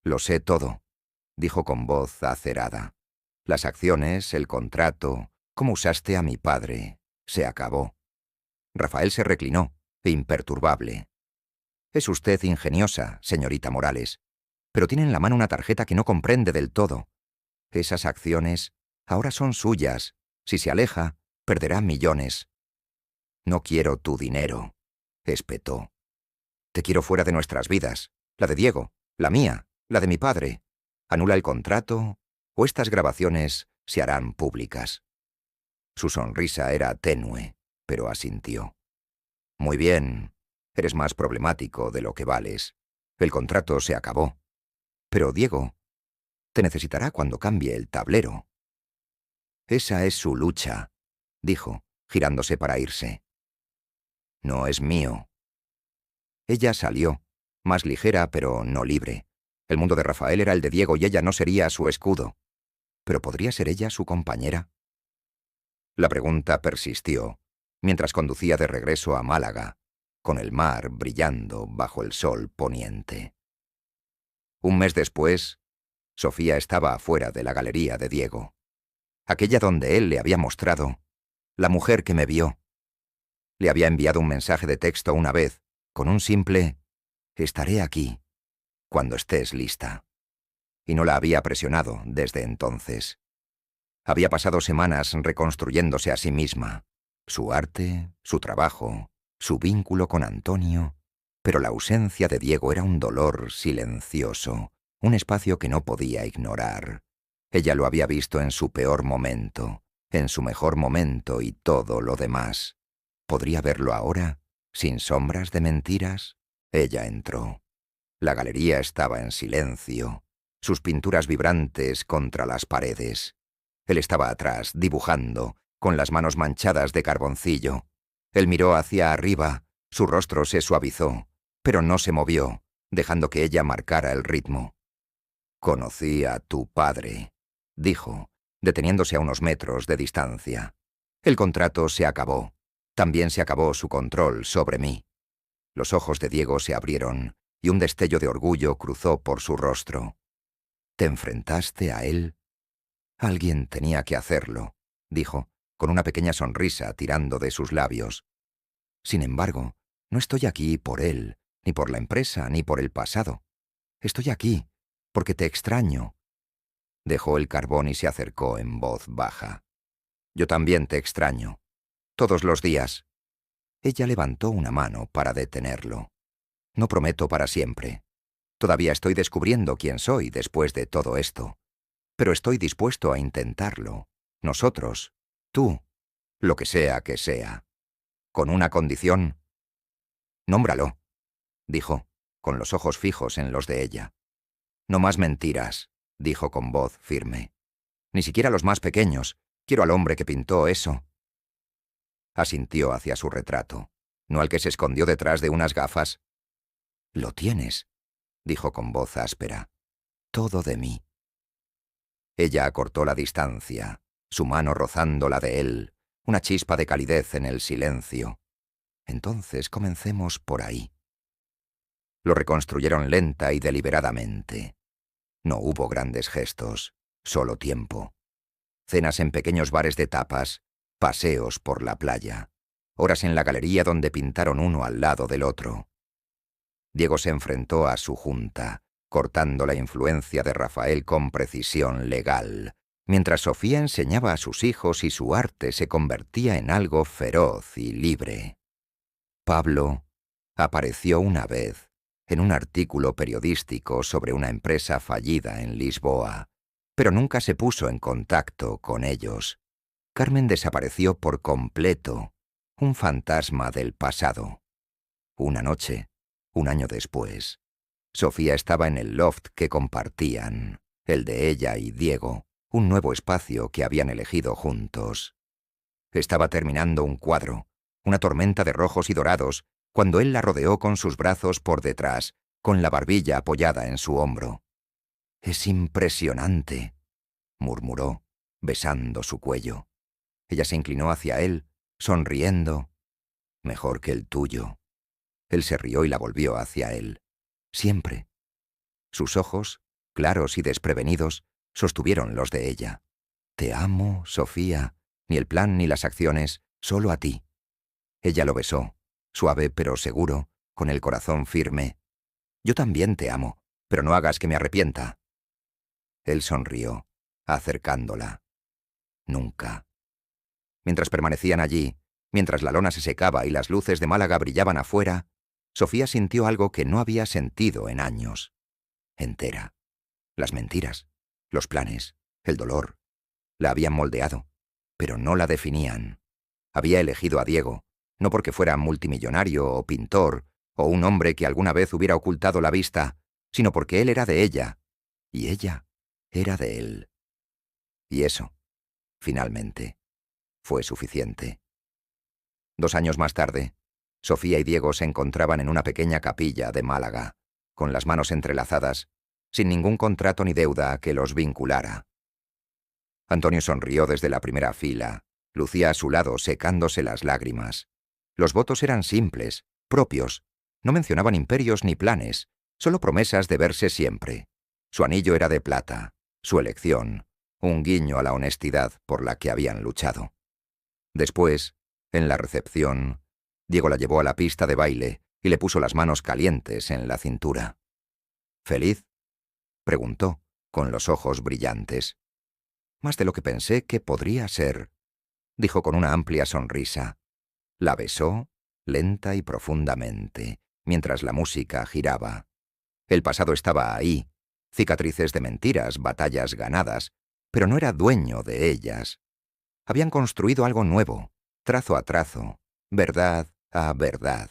«Lo sé todo», dijo con voz acerada. «Las acciones, el contrato, cómo usaste a mi padre, se acabó». Rafael se reclinó, imperturbable. «Es usted ingeniosa, señorita Morales, pero tiene en la mano una tarjeta que no comprende del todo. Esas acciones ahora son suyas. Si se aleja, perderá millones». «No quiero tu dinero», espetó. «Te quiero fuera de nuestras vidas, la de Diego, la mía, la de mi padre. Anula el contrato o estas grabaciones se harán públicas». Su sonrisa era tenue, pero asintió. «Muy bien, eres más problemático de lo que vales. El contrato se acabó. Pero Diego te necesitará cuando cambie el tablero». «Esa es su lucha», dijo, girándose para irse. «No es mío». Ella salió, más ligera pero no libre. El mundo de Rafael era el de Diego y ella no sería su escudo. ¿Pero podría ser ella su compañera? La pregunta persistió, mientras conducía de regreso a Málaga, con el mar brillando bajo el sol poniente. Un mes después, Sofía estaba afuera de la galería de Diego, aquella donde él le había mostrado la mujer que me vio. Le había enviado un mensaje de texto una vez, con un simple «estaré aquí, cuando estés lista». Y no la había presionado desde entonces. Había pasado semanas reconstruyéndose a sí misma, su arte, su trabajo, su vínculo con Antonio, pero la ausencia de Diego era un dolor silencioso, un espacio que no podía ignorar. Ella lo había visto en su peor momento, en su mejor momento y todo lo demás. ¿Podría verlo ahora, sin sombras de mentiras? Ella entró. La galería estaba en silencio, sus pinturas vibrantes contra las paredes. Él estaba atrás, dibujando, con las manos manchadas de carboncillo. Él miró hacia arriba, su rostro se suavizó, pero no se movió, dejando que ella marcara el ritmo. «Conocí a tu padre», dijo, deteniéndose a unos metros de distancia. «El contrato se acabó. También se acabó su control sobre mí». Los ojos de Diego se abrieron y un destello de orgullo cruzó por su rostro. «¿Te enfrentaste a él?» «Alguien tenía que hacerlo», dijo, con una pequeña sonrisa tirando de sus labios. «Sin embargo, no estoy aquí por él, ni por la empresa, ni por el pasado. Estoy aquí porque te extraño». Dejó el carbón y se acercó en voz baja. «Yo también te extraño. Todos los días». Ella levantó una mano para detenerlo. «No prometo para siempre. Todavía estoy descubriendo quién soy después de todo esto. Pero estoy dispuesto a intentarlo. Nosotros, tú, lo que sea que sea. Con una condición». «Nómbralo», dijo, con los ojos fijos en los de ella. «No más mentiras», dijo con voz firme. «Ni siquiera los más pequeños. Quiero al hombre que pintó eso». Asintió hacia su retrato, no al que se escondió detrás de unas gafas. «Lo tienes», dijo con voz áspera. «Todo de mí». Ella acortó la distancia, su mano rozando la de él, una chispa de calidez en el silencio. «Entonces comencemos por ahí». Lo reconstruyeron lenta y deliberadamente. No hubo grandes gestos, solo tiempo. Cenas en pequeños bares de tapas, paseos por la playa, horas en la galería donde pintaron uno al lado del otro. Diego se enfrentó a su junta, cortando la influencia de Rafael con precisión legal, mientras Sofía enseñaba a sus hijos y su arte se convertía en algo feroz y libre. Pablo apareció una vez en un artículo periodístico sobre una empresa fallida en Lisboa, pero nunca se puso en contacto con ellos. Carmen desapareció por completo, un fantasma del pasado. Una noche, un año después, Sofía estaba en el loft que compartían, el de ella y Diego, un nuevo espacio que habían elegido juntos. Estaba terminando un cuadro, una tormenta de rojos y dorados, cuando él la rodeó con sus brazos por detrás, con la barbilla apoyada en su hombro. «Es impresionante», murmuró, besando su cuello. Ella se inclinó hacia él, sonriendo. Mejor que el tuyo. Él se rió y la volvió hacia él. Siempre. Sus ojos, claros y desprevenidos, sostuvieron los de ella. Te amo, Sofía. Ni el plan ni las acciones, solo a ti. Ella lo besó, suave pero seguro, con el corazón firme. Yo también te amo, pero no hagas que me arrepienta. Él sonrió, acercándola. Nunca. Mientras permanecían allí, mientras la lona se secaba y las luces de Málaga brillaban afuera, Sofía sintió algo que no había sentido en años. Entera. Las mentiras, los planes, el dolor. La habían moldeado, pero no la definían. Había elegido a Diego, no porque fuera multimillonario o pintor, o un hombre que alguna vez hubiera ocultado la vista, sino porque él era de ella, y ella era de él. Y eso, finalmente, fue suficiente. 2 años más tarde, Sofía y Diego se encontraban en una pequeña capilla de Málaga, con las manos entrelazadas, sin ningún contrato ni deuda que los vinculara. Antonio sonrió desde la primera fila, Lucía a su lado secándose las lágrimas. Los votos eran simples, propios, no mencionaban imperios ni planes, solo promesas de verse siempre. Su anillo era de plata, su elección, un guiño a la honestidad por la que habían luchado. Después, en la recepción, Diego la llevó a la pista de baile y le puso las manos calientes en la cintura. ¿Feliz?, preguntó, con los ojos brillantes. Más de lo que pensé que podría ser, dijo con una amplia sonrisa. La besó, lenta y profundamente, mientras la música giraba. El pasado estaba ahí, cicatrices de mentiras, batallas ganadas, pero no era dueño de ellas. Habían construido algo nuevo, trazo a trazo, verdad a verdad.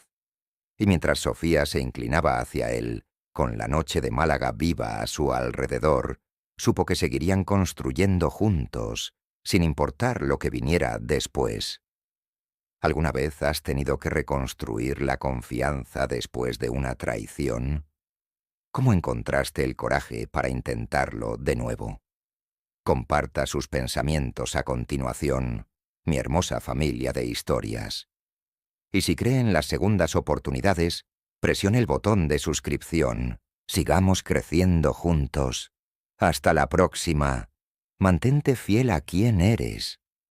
Y mientras Sofía se inclinaba hacia él, con la noche de Málaga viva a su alrededor, supo que seguirían construyendo juntos, sin importar lo que viniera después. ¿Alguna vez has tenido que reconstruir la confianza después de una traición? ¿Cómo encontraste el coraje para intentarlo de nuevo? Comparta sus pensamientos a continuación, mi hermosa familia de historias. Y si cree en las segundas oportunidades, presione el botón de suscripción. Sigamos creciendo juntos. Hasta la próxima. Mantente fiel a quien eres.